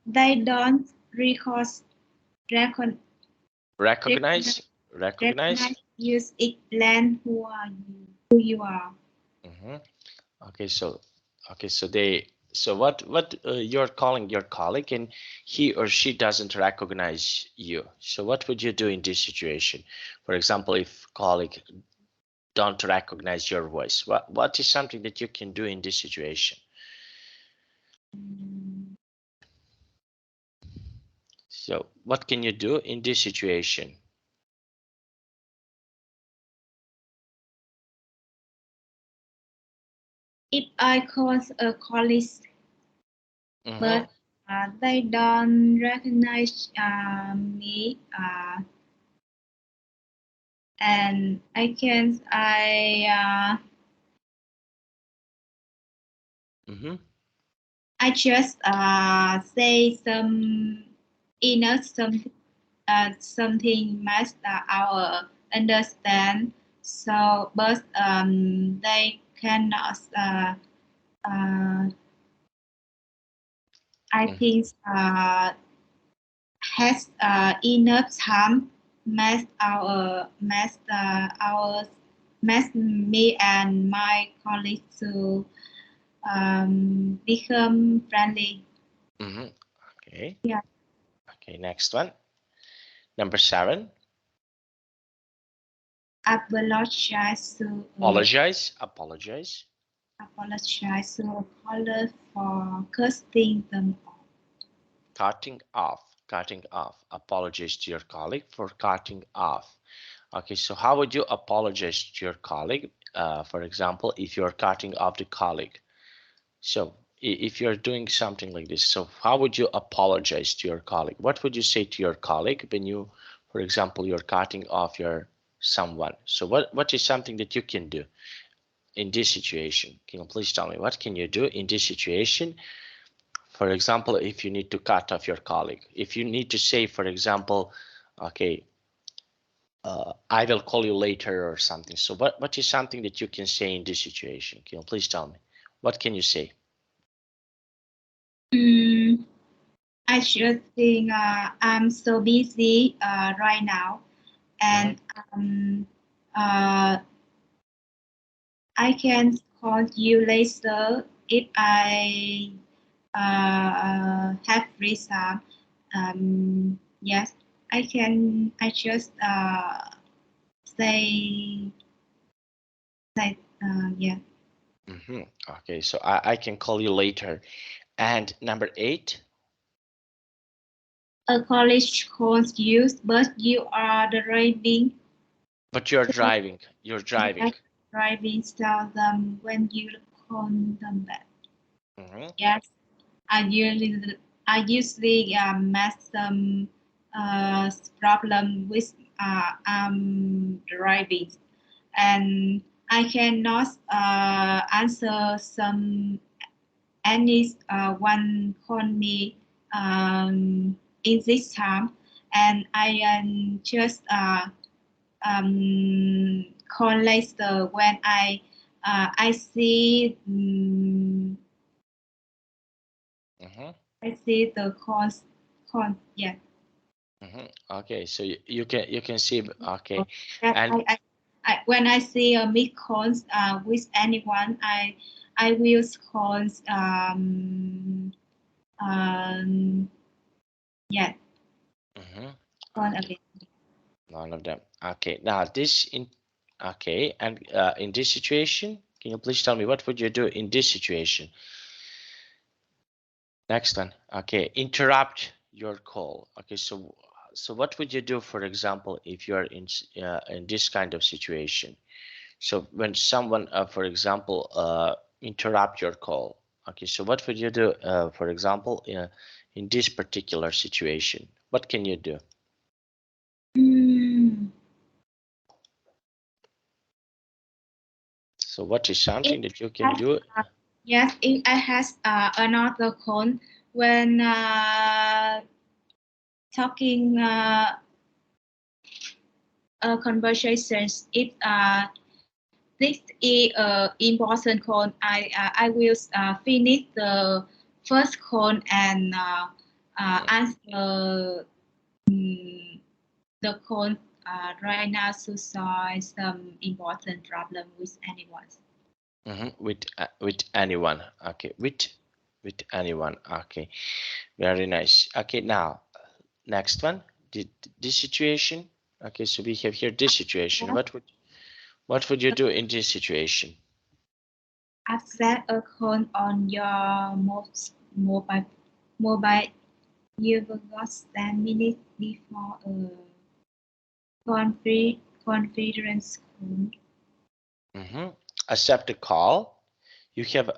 they don't recognize Recognize, recognize recognize. use explain who you are. Mhm. Okay, so they, so what you're calling your colleague and he or she doesn't recognize you. So what would you do in this situation? For example, if colleague don't recognize your voice, what is something that you can do in this situation? So what can you do in this situation? If I call a colleague, Mhm. but they don't recognize me, and Mhm. I just say some enough something must our understand. So, but they cannot. Uh, I Mhm. think has enough time must me and my colleagues to become friendly. Mhm. Okay. Yeah. Okay, next one. Number 7. Apologize to Apologize. Apologize. apologize to caller for cutting them off. Cutting off. Cutting off. Apologize to your colleague for cutting off. Okay, so how would you apologize to your colleague? For example, if you're cutting off the colleague. So if you're doing something like this, so how would you apologize to your colleague? What would you say to your colleague when you, for example, you're cutting off your someone? So what is something that you can do in this situation? Can you please tell me what can you do in this situation? For example, if you need to cut off your colleague, if you need to say, for example, okay, I will call you later or something. So what is something that you can say in this situation? Can you please tell me? What can you say? Mm, I should think I'm so busy right now, Mhm. and uh, I can call you later if I have free time. Yes, I can. I just say yeah. Okay, so I can call you later. And number 8. A college course used, but you are driving. But you're driving. You're driving. Yes, driving tell them when you call them back. Mm-hmm. Yes, I usually make some problem with driving, and I cannot answer some any one call me in this time, and I just call later when I see Mm-hmm. I see the call yeah. Mm-hmm. Okay, so you can see. Okay, That and when I see a mid calls with anyone, I will call um yeah mm-hmm. call Okay, again. none of them. Okay, now this in okay, and in this situation, can you please tell me what would you do in this situation? Next one. Okay, interrupt your call. Okay, so what would you do, for example, if you are in this kind of situation? So when someone, for example, interrupt your call. Okay, so what would you do, for example, in this particular situation? What can you do? Mm. So what is If something that you can has, do? yes, if I has another call when talking conversations, if this is important call, I will finish the first call and answer the call right now to solve some important problem with anyone. With anyone. Okay, with anyone. Okay, very nice. Okay, now next one. Did this situation? Okay, so we have here this situation. What would you do in this situation? Access a call on your mobile. You got 10 minutes before a conference call. Accept a call. You have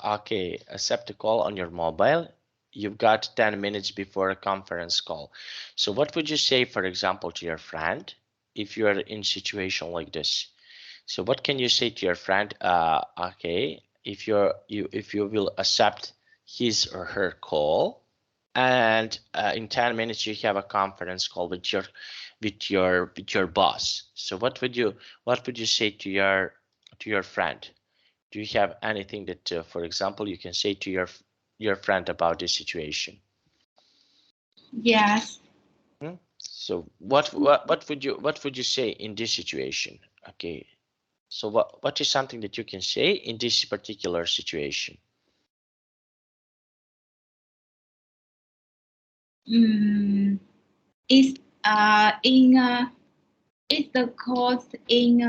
okay, accept a call on your mobile. You've got 10 minutes before a conference call. So what would you say, for example, to your friend if you are in situation like this? So what can you say to your friend? Okay, if you will accept his or her call, and in 10 minutes you have a conference call with your boss. So what would you say to your friend? Do you have anything that, for example, you can say to your friend about this situation? Yes. So what would you say in this situation? Okay. So what is something that you can say in this particular situation? Mm, is in is the course in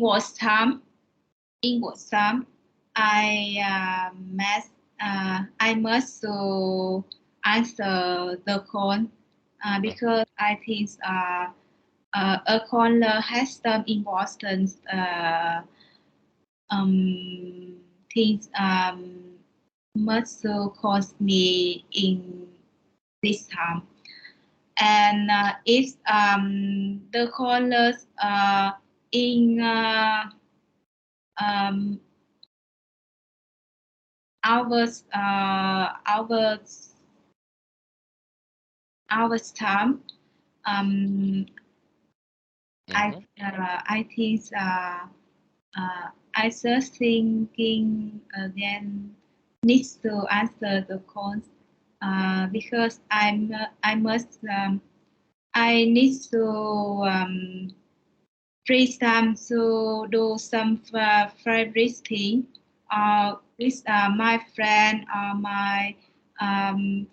what time? In what time? I I must to answer the call because I think a caller has some important um, things must cost me in this time. And if the callers in um, hours hours time, um, Mm-hmm. I think I just thinking again needs to answer the calls because I must I need to free time to do some favorite thing with my friend or my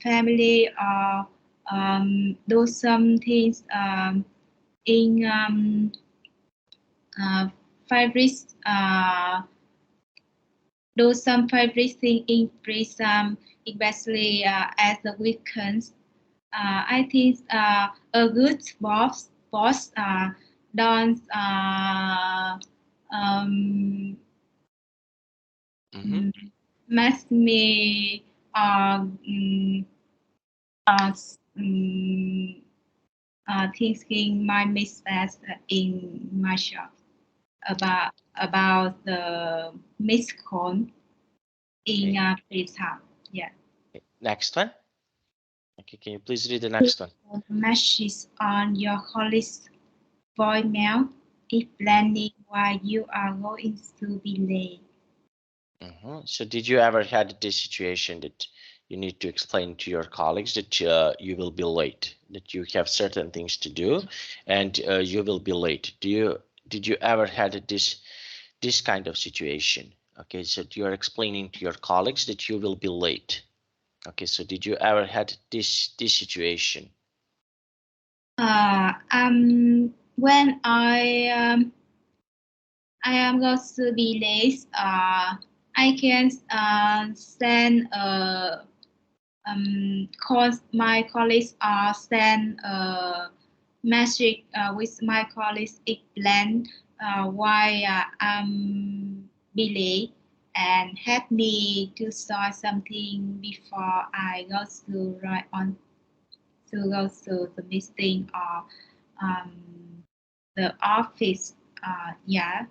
family or do some things in uh, favorite do some favorite thing in free time, especially at the weekends. I think a good boss don't um, Mm-hmm. makes me uh, um, thinking my mistakes in my shop about the miscon in Okay. free time. Yeah. Okay. Next one. Okay, can you please read the next one? Messages on your colleague's voicemail if planning while you are going to be late. So did you ever had this situation that you need to explain to your colleagues that you will be late, that you have certain things to do and you will be late? Did you ever had this kind of situation? Okay, so you are explaining to your colleagues that you will be late. Okay, so did you ever had this situation? When I am going to be late, I can send cause my colleagues send a message with my colleagues explain why I'm late and help me to start something before I go to right on to go to the meeting or the office. Yeah.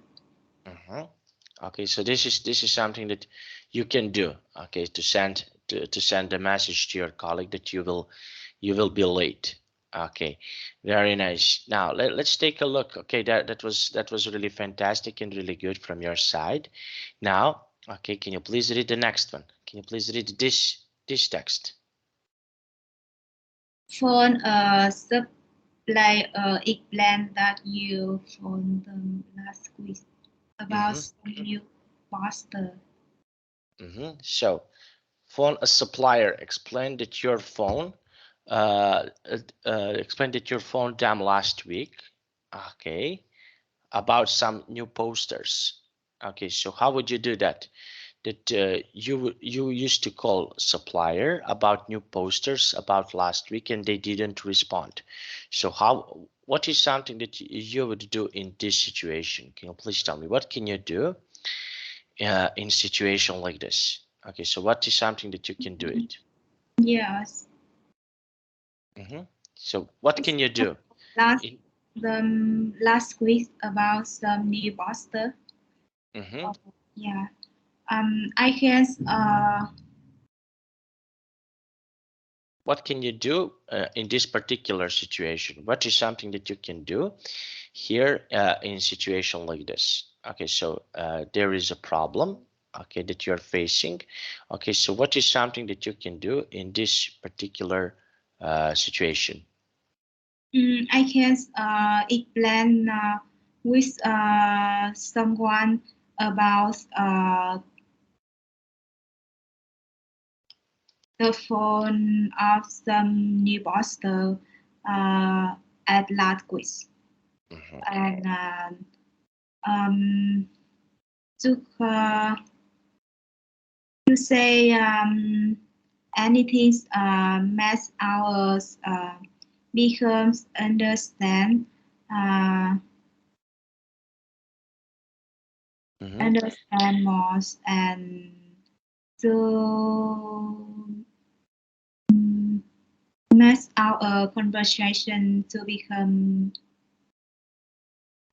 Okay, so this is something that you can do. Okay, to send a message to your colleague that you will be late. Okay, very nice. Now let's take a look. Okay, that was really fantastic and really good from your side. Now, okay, can you please read the next one? Can you please read this text? Phone supply explain that you phoned them last week about Mm-hmm. some new poster. So, phone a supplier explained that your phone explained that your phone damn last week. Okay, about some new posters. Okay, so how would you do that? That you used to call supplier about new posters about last week and they didn't respond. So what is something that you would do in this situation? Can you please tell me what can you do in situation like this? Okay, so what is something that you can do it? Yes. So what can you do? Last In, last week about some new poster. mhm. Yeah. I can What can you do in this particular situation? What is something that you can do here in situation like this? Okay, so there is a problem, okay, that you're facing. Okay, so what is something that you can do in this particular situation? I can explain with someone about the phone of some new poster uh, at last week. And um, to say anything mass hours becomes understand uh, understand more and to mass our conversation to become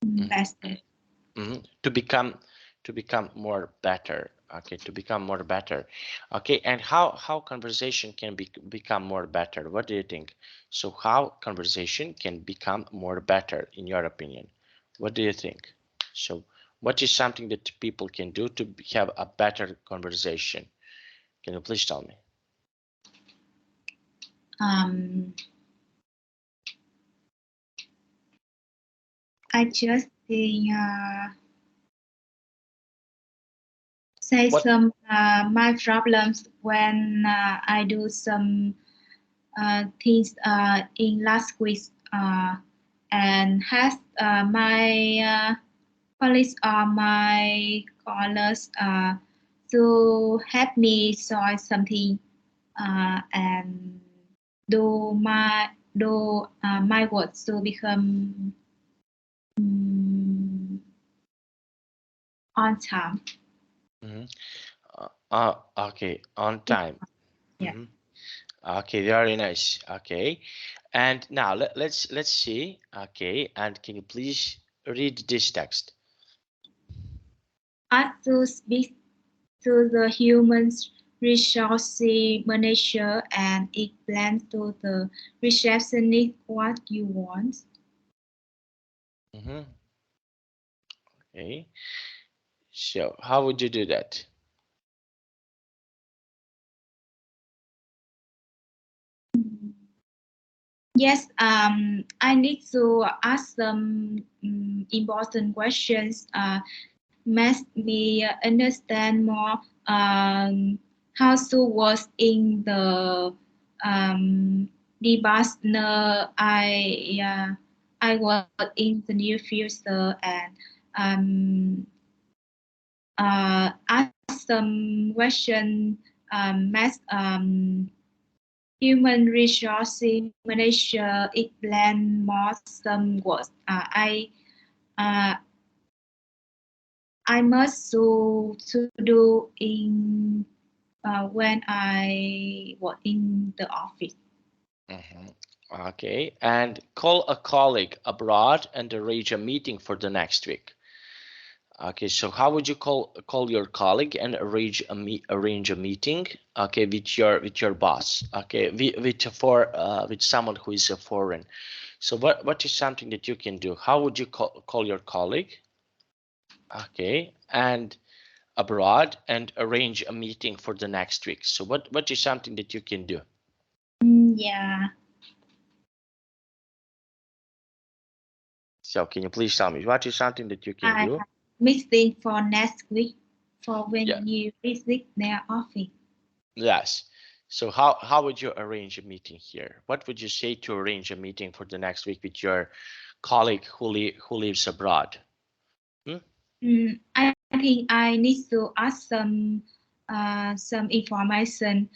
better. To become more better. Okay, to become more better. Okay, and how conversation can become more better? What do you think? So how conversation can become more better in your opinion? What do you think? So what is something that people can do to have a better conversation? Can you please tell me? Um, I just think say What? some my problems when I do some things in last week and has my colleagues or my callers to help me solve something and do my work to become on time. Okay, on time. Yeah. Okay, very nice. Okay, and now let's see. Okay, and can you please read this text? Ask to speak to the human resource manager and explain to the receptionist what you want. Okay, so how would you do that? Yes, I need to ask some important questions. Make me understand more how to work in the partner I work in the near future and ask some question math human resource manager explain more some words uh, I must to do in when I was in the office. Okay, and call a colleague abroad and arrange a meeting for the next week. Okay, so how would you call your colleague and arrange a meeting? Okay, with your boss. Okay, with someone who is a foreign. So what is something that you can do? How would you call your colleague? Okay, and abroad and arrange a meeting for the next week. So what is something that you can do? Yeah. So can you please tell me what is something that you can I do? have meeting for next week for Yeah. when you visit their office. Yes. So how would you arrange a meeting here? What would you say to arrange a meeting for the next week with your colleague who lives abroad? I think I need to ask some information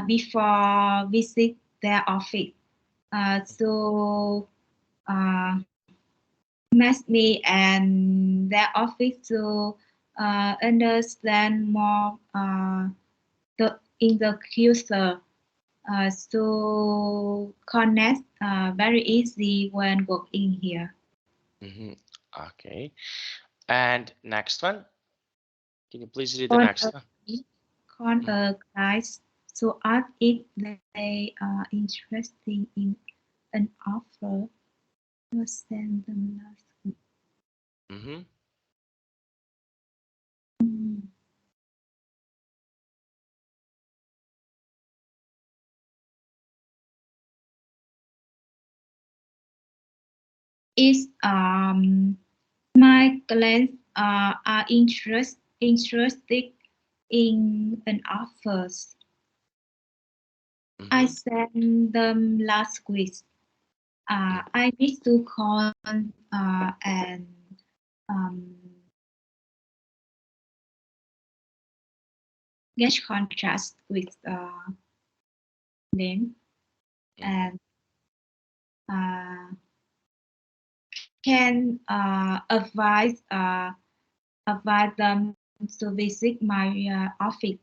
before visit their office. So match me and their office to understand more in the future. So connect very easy when working here. Okay. And next one. Can you please read the On next one? a guys to ask if they are interested in an offer. You send them last week. Is my clients are interested in an offers. I sent them last week. I need to call and um, get contrast with them and can advise them to visit my office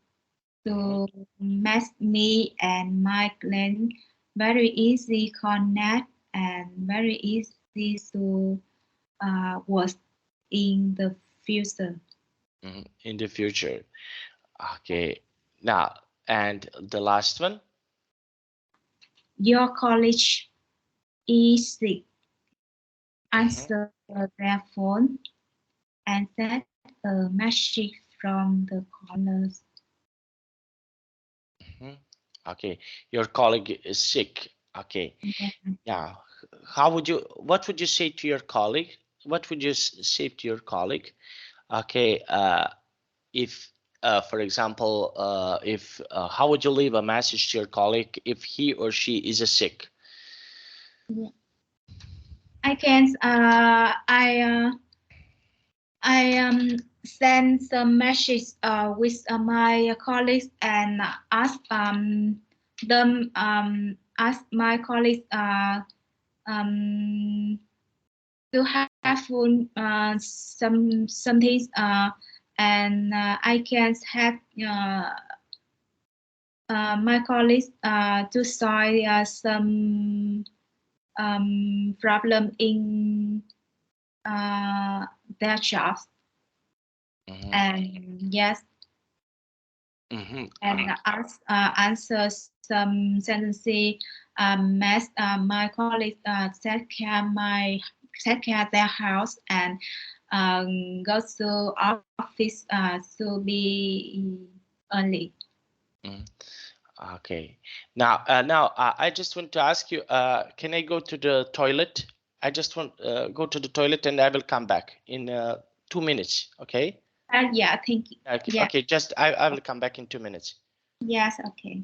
to match me and my client very easy connect and very easy to work in the future. In the future. Okay. Now, and the last one. Your college is sick. Answer their phone and set a message from the callers. Okay, your colleague is sick. Okay, yeah. What would you say to your colleague? What would you say to your colleague? Okay, if, for example, if how would you leave a message to your colleague if he or she is sick? I can I send some message with my colleagues and ask my colleagues to have some things and I can help my colleagues to solve some problem in their jobs. And yes, and answer some sentences. My colleagues take care their house and go to office to be early. Okay. Now, I just want to ask you. Can I go to the toilet? I just want go to the toilet, and I will come back in 2 minutes. Okay. Yeah, thank you. Okay. Yeah. Okay. Just I will come back in 2 minutes. Yes. Okay.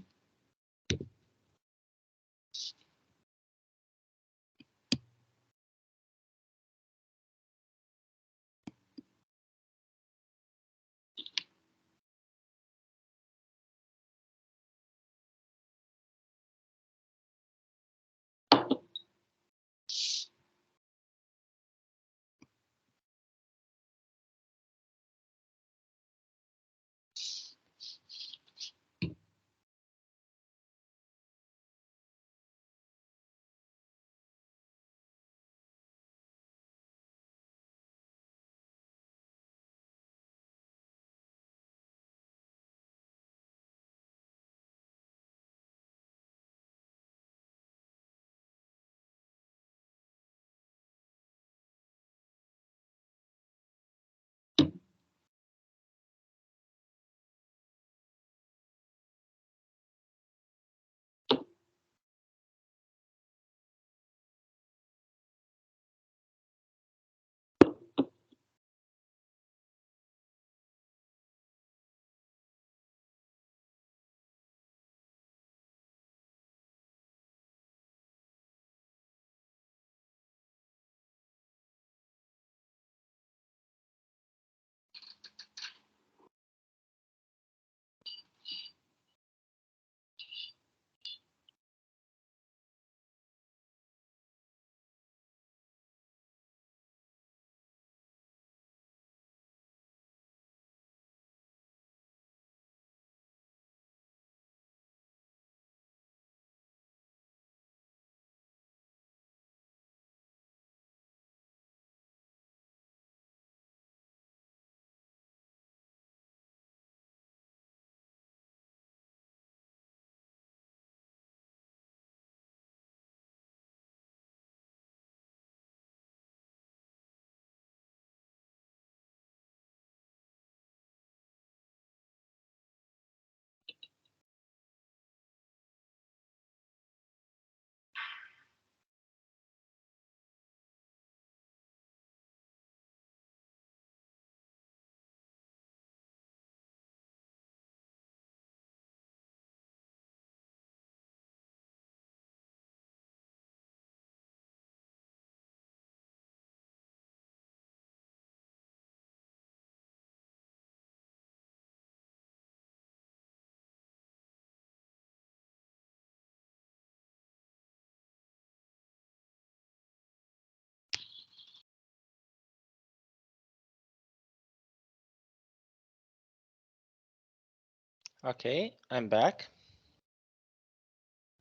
Okay, I'm back.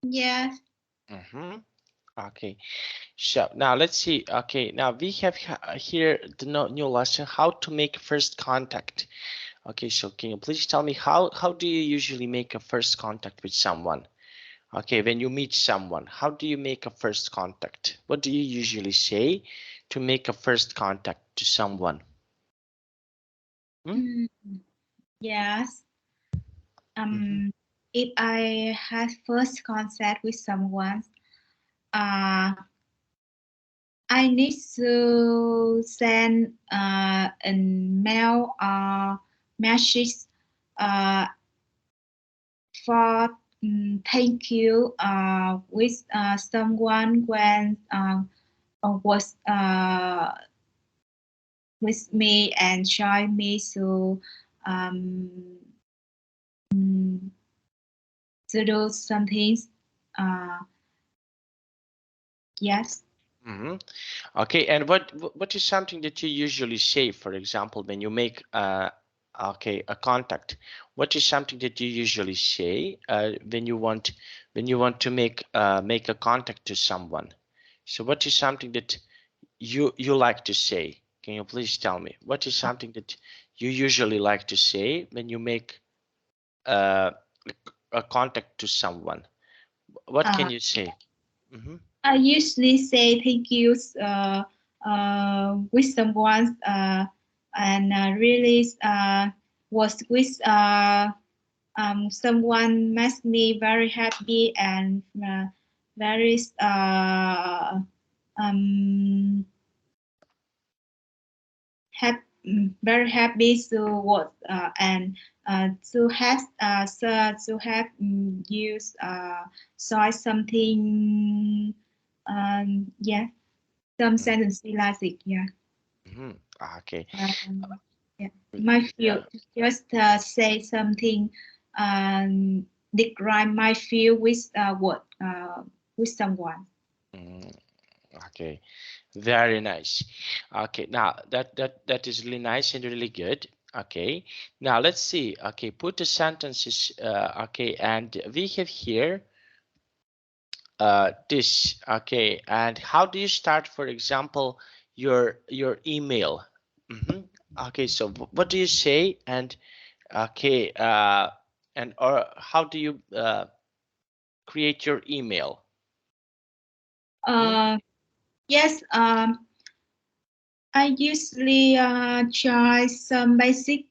Yes. Okay. So now let's see. Okay, now we have here the new lesson, how to make first contact. Okay, so can you please tell me how do you usually make a first contact with someone? Okay, when you meet someone, how do you make a first contact? What do you usually say to make a first contact to someone? Yes. If I had first contact with someone, uh, I need to send a mail or message uh, for thank you with someone when was with me and join me um, mm, to do some things. Yes. Okay, and what is something that you usually say, for example, when you make a contact? What is something that you usually say when you want to make a contact to someone? So what is something that you like to say? Can you please tell me what is something that you usually like to say when you make uh, a contact to someone? What Uh, can you say? Mm-hmm. I usually say thank you with someone and really was with someone makes me very happy and very um, very happy to work and to have use saw something yeah some sentences like it yeah Mm-hmm. Okay. yeah my feel Yeah. just say something describe my feel with word with someone. Mm, okay. Very nice. Okay. Now that is really nice and really good. Okay. Now let's see. Okay. Put the sentences. Okay. And we have here this. Okay. And how do you start, for example, your email? Okay. So what do you say? And okay. And or how do you create your email? Mhm. uh yes I usually try some basic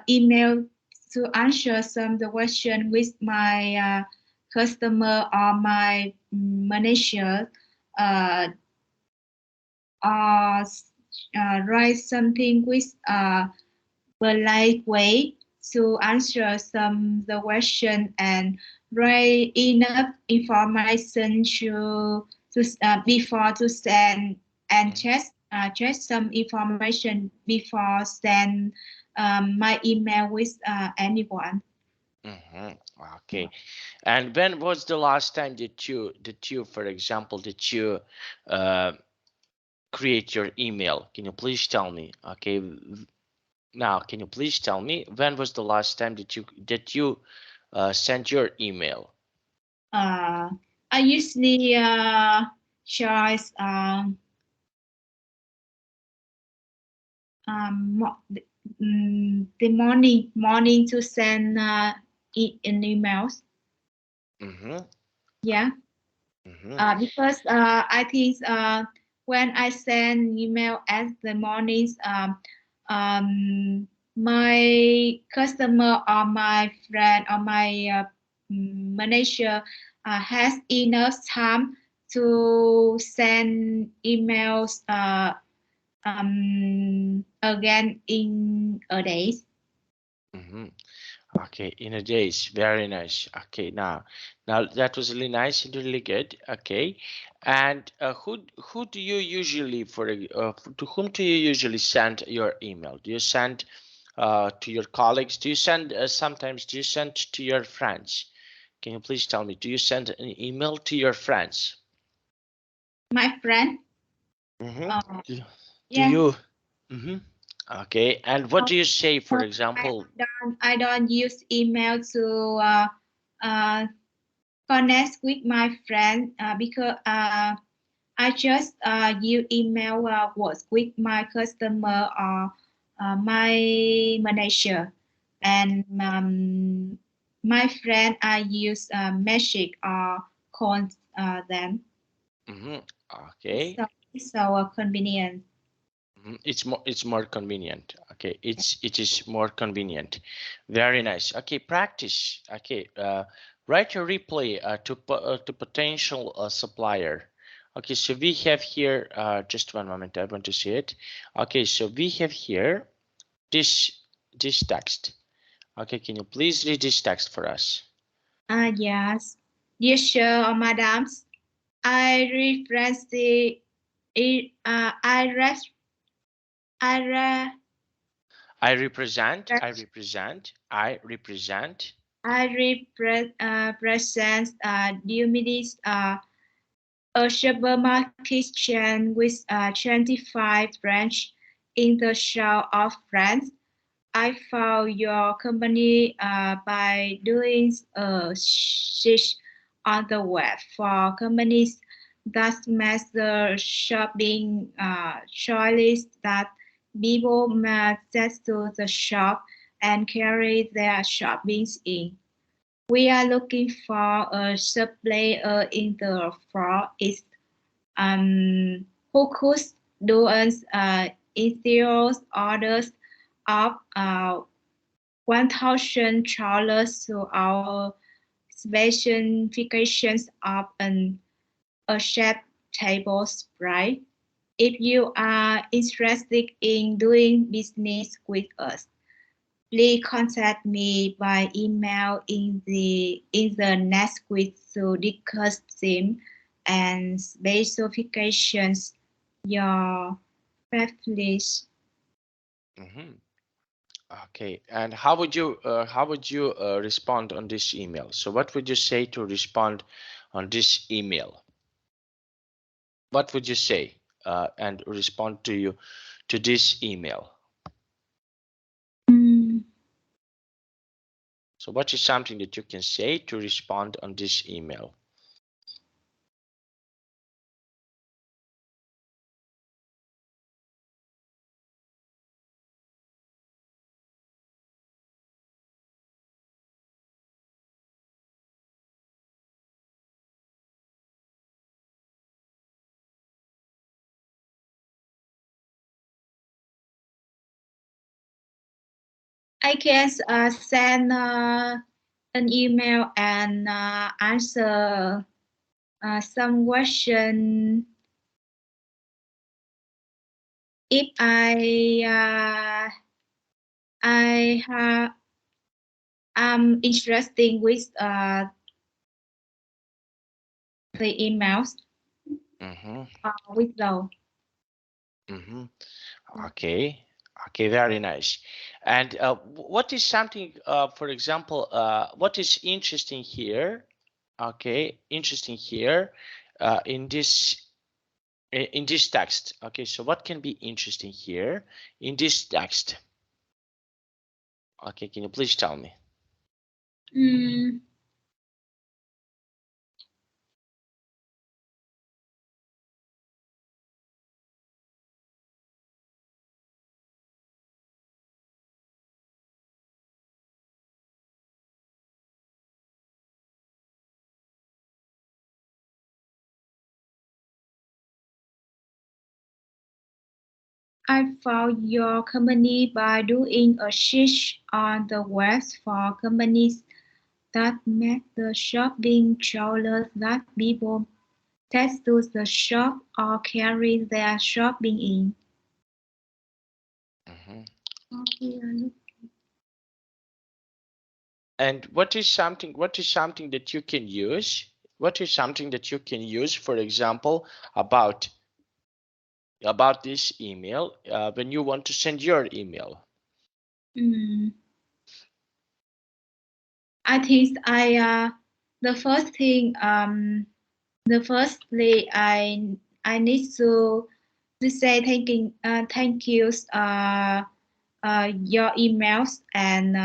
email to answer some the question with my customer or my manager uh, or write something with polite way to answer some the question and write enough information to before to send and check some information before send my email with anyone. Mhm. Okay. And when was the last time for example, that you uh, create your email? Can you please tell me? Okay. Now, can you please tell me when was the last time that you sent your email? Uh, I usually choose the morning to send in emails. Mm-hmm. Yeah, Mm-hmm. because I think when I send email at the mornings, my customer or my friend or my manager has enough time to send emails again in a day. Mm-hmm. Okay, in a days, very nice. Okay, now that was really nice and really good. Okay, and who do you usually to whom do you usually send your email? Do you send to your colleagues? Do you send sometimes? Do you send to your friends? Can you please tell me? Do you send an email to your friends? My friend, Mm-hmm. uh, Do yeah. you? Mm-hmm. Okay, and what do you say, for No, example? I don't use email to uh, connect with my friend because I just use email words with my customer or my manager, and my friend I use message or call them. Mm-hmm. It's Okay. so, it's so convenient. It's more convenient. Okay, it is more convenient. Very nice. Okay, practice. Okay, write your reply to potential supplier. Okay, so we have here just one moment. I want to see it. Okay, so we have here this this text. Okay, can you please read this text for us? Yes. Yes, sure, madams. I reference the I read I represent. I represent Diomedes, a supermarket chain with 25 branches in the south of France. I found your company by doing a search on the web for companies that make the shopping choice that people may access to the shop and carry their shoppings in. We are looking for a supplier in the Far East who could do us interior orders of $1,000 to our specifications of a chef table spread. If you are interested in doing business with us, please contact me by email in the next week to discuss them and specifications. Your preference. Okay, and how would you respond on this email? So what would you say to respond on this email? What would you say and respond to this email? So what is something that you can say to respond on this email? I can send an email and answer some question if I have interesting with the emails with those. Okay. Okay, very nice. And what is something, for example, what is interesting here? Okay, interesting here in this text. Okay, so what can be interesting here in this text? Okay, can you please tell me? I found your company by doing a search on the web for companies that make the shopping trolley that people take to the shop or carry their shopping in. And what is something that you can use? What is something that you can use, for example, about this email when you want to send your email? I think the first thing I need to say thank you your emails and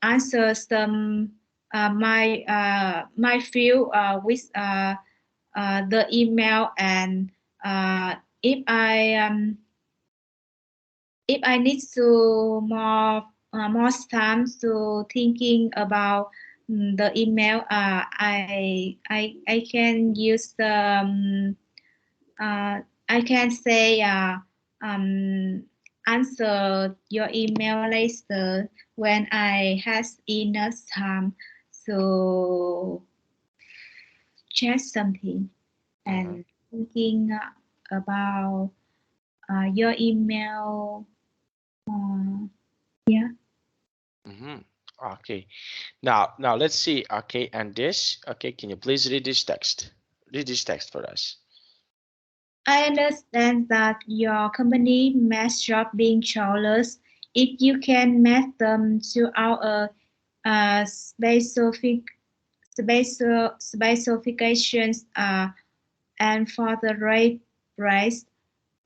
answer some my field with the email and if I need to more time to thinking about the email, I can use the I can say answer your email later when I has enough time to check something and thinking about your email. Yeah. Okay. Now let's see. Okay, and this. Okay, can you please read this text? Read this text for us. I understand that your company makes shopping strollers. If you can match them to our specifications and for the right price,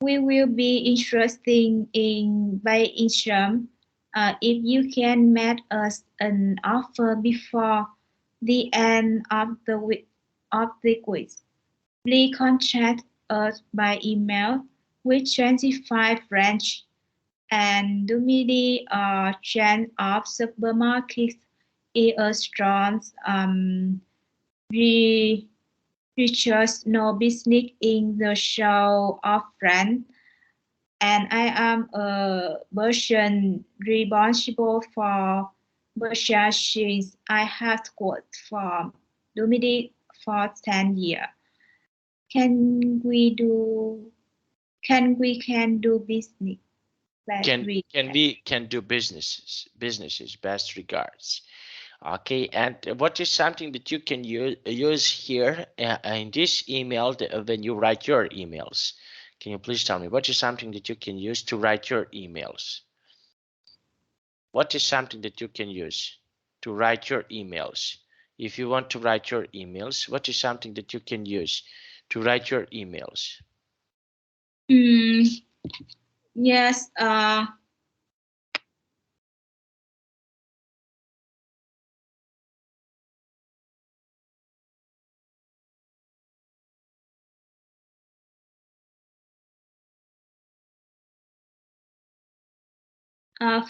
we will be interested in buying some. If you can make us an offer before the end of the week, please contact us by email with 25 range and Dumidi chain of supermarkets in a strong re- Richards no business in the show of France, and I am a person responsible for purchases. I have worked for Dumidi for 10 years. Can we do can do business? Best Can regards. we can do businesses? Best regards. Okay, and what is something that you can use here in this email when you write your emails? Can you please tell me what is something that you can use to write your emails? What is something that you can use to write your emails? If you want to write your emails, what is something that you can use to write your emails? Mm, yes.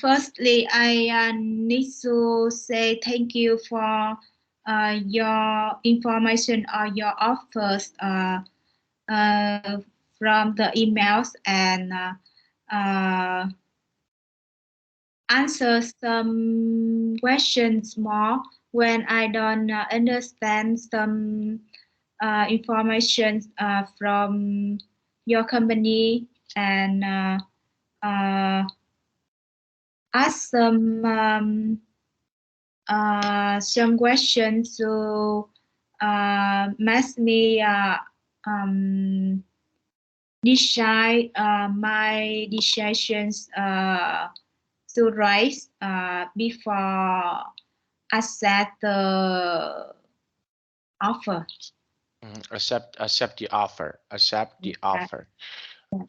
Firstly, I need to say thank you for your information or your offers from the emails and uh, answer some questions more when I don't understand some information from your company and uh, ask some questions to make me decide my decisions to rise before accept the offer. Accept the offer. Accept the offer.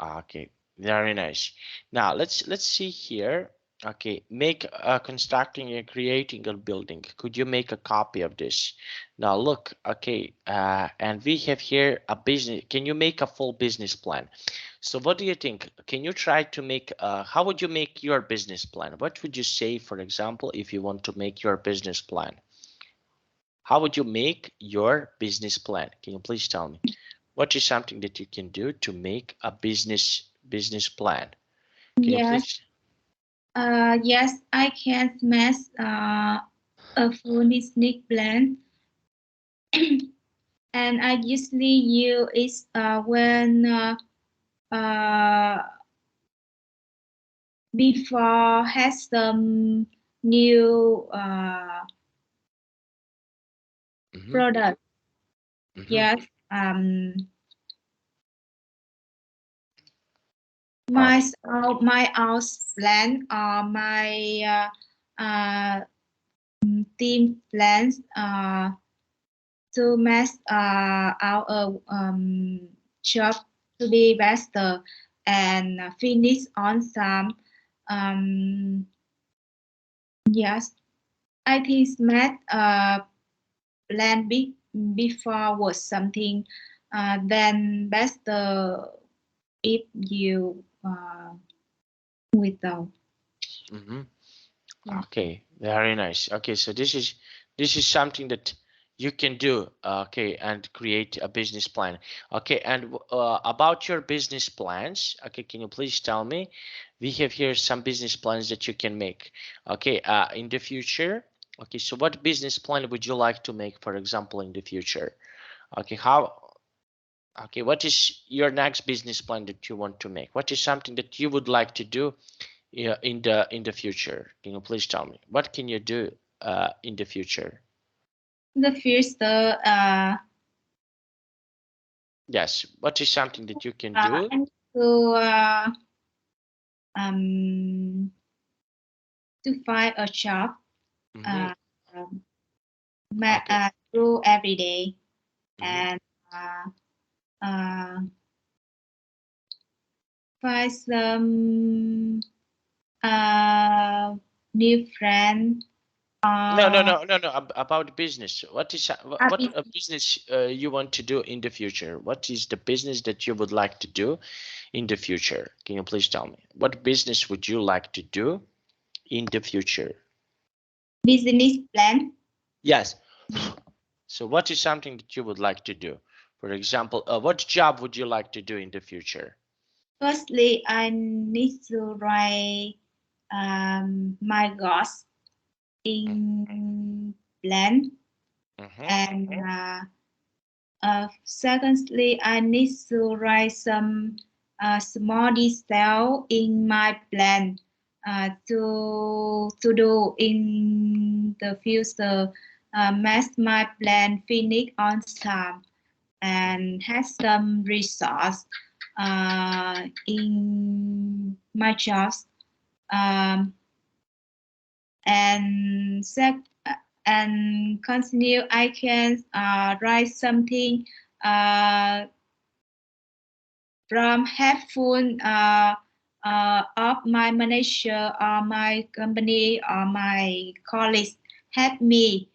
Okay, very nice. Now let's see here. Okay, make constructing and creating a building. Could you make a copy of this? Now look, okay, and we have here a business. Can you make a full business plan? So what do you think? Can you try to make? How would you make your business plan? What would you say, for example, if you want to make your business plan? How would you make your business plan? Can you please tell me? What is something that you can do to make a business plan? Can you Yes, please? yes, I can make a full business plan, and I usually use it when uh, before has some new Mhm, product. mhm. Yes, Uh, my house plan or my team plans to make our job to be better and finish on some. Um, yes, I think math plan before was something then better if you without. mhm. Yeah. Okay, very nice. Okay, so this is something that you can do. Okay, and create a business plan. Okay, and about your business plans. Okay, can you please tell me? We have here some business plans that you can make. Okay, in the future. Okay, so what business plan would you like to make, for example, in the future? Okay, how? Okay, what is your next business plan that you want to make? What is something that you would like to do in the future? Can you please tell me? What can you do in the future? The first Yes. What is something that you can do? I need to find a job. Mhm. Um, Okay. do every day Mhm. and uh, uh, find some new friend. No, no, no, no, no. About business. What is what Happy a business you want to do in the future? What is the business that you would like to do in the future? Can you please tell me? What business would you like to do in the future? business plan. Yes. So what is something that you would like to do? For example, what job would you like to do in the future? Firstly, I need to write my goals in plan, Mm-hmm. and secondly, I need to write some small detail in my plan to do in the future. Make my plan finish on time and have some resource in my jobs. Um, and and continue I can write something uh, from helpful of my manager or my company or my colleagues help me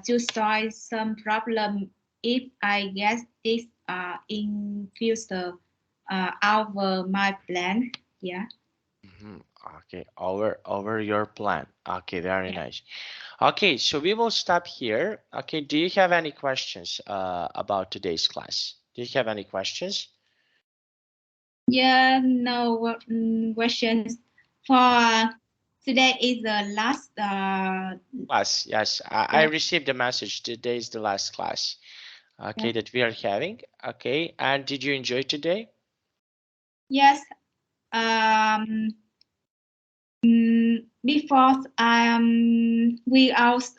to solve some problem if I get it in future over my plan. Yeah. Mm-hmm. Okay, over your plan. Okay, very nice. Okay, so we will stop here. Okay, do you have any questions about today's class? Do you have any questions? Yeah, no questions. For today is the last. Class, yes, I Yeah. received a message. Today is the last class. Yeah. Okay, that we are having. Okay, and did you enjoy today? Yes. Um. Before we out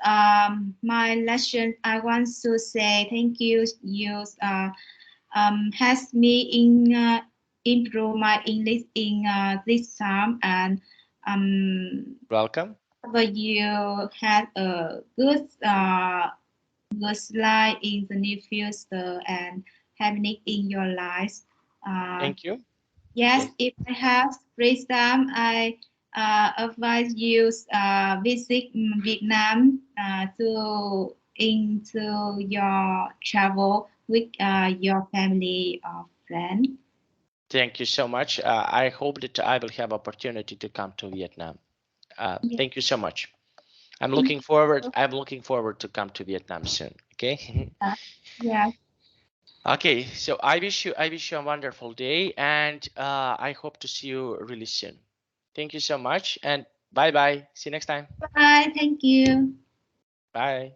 my lesson, I want to say thank you. You has me in improve my English in this time and Welcome. but you had a good slide in the near future and having it in your life. Uh, Thank you. yes, Thank you. if I have free time, I advise you visit Vietnam to into your travel with your family or friend. Thank you so much. I hope that I will have opportunity to come to Vietnam. Yeah, Thank you so much. I'm thank looking forward. you. I'm looking forward to come to Vietnam soon. Okay. Yeah, Okay. So I wish you a wonderful day, and I hope to see you really soon. Thank you so much, and bye bye. See you next time. bye. Thank you. Bye.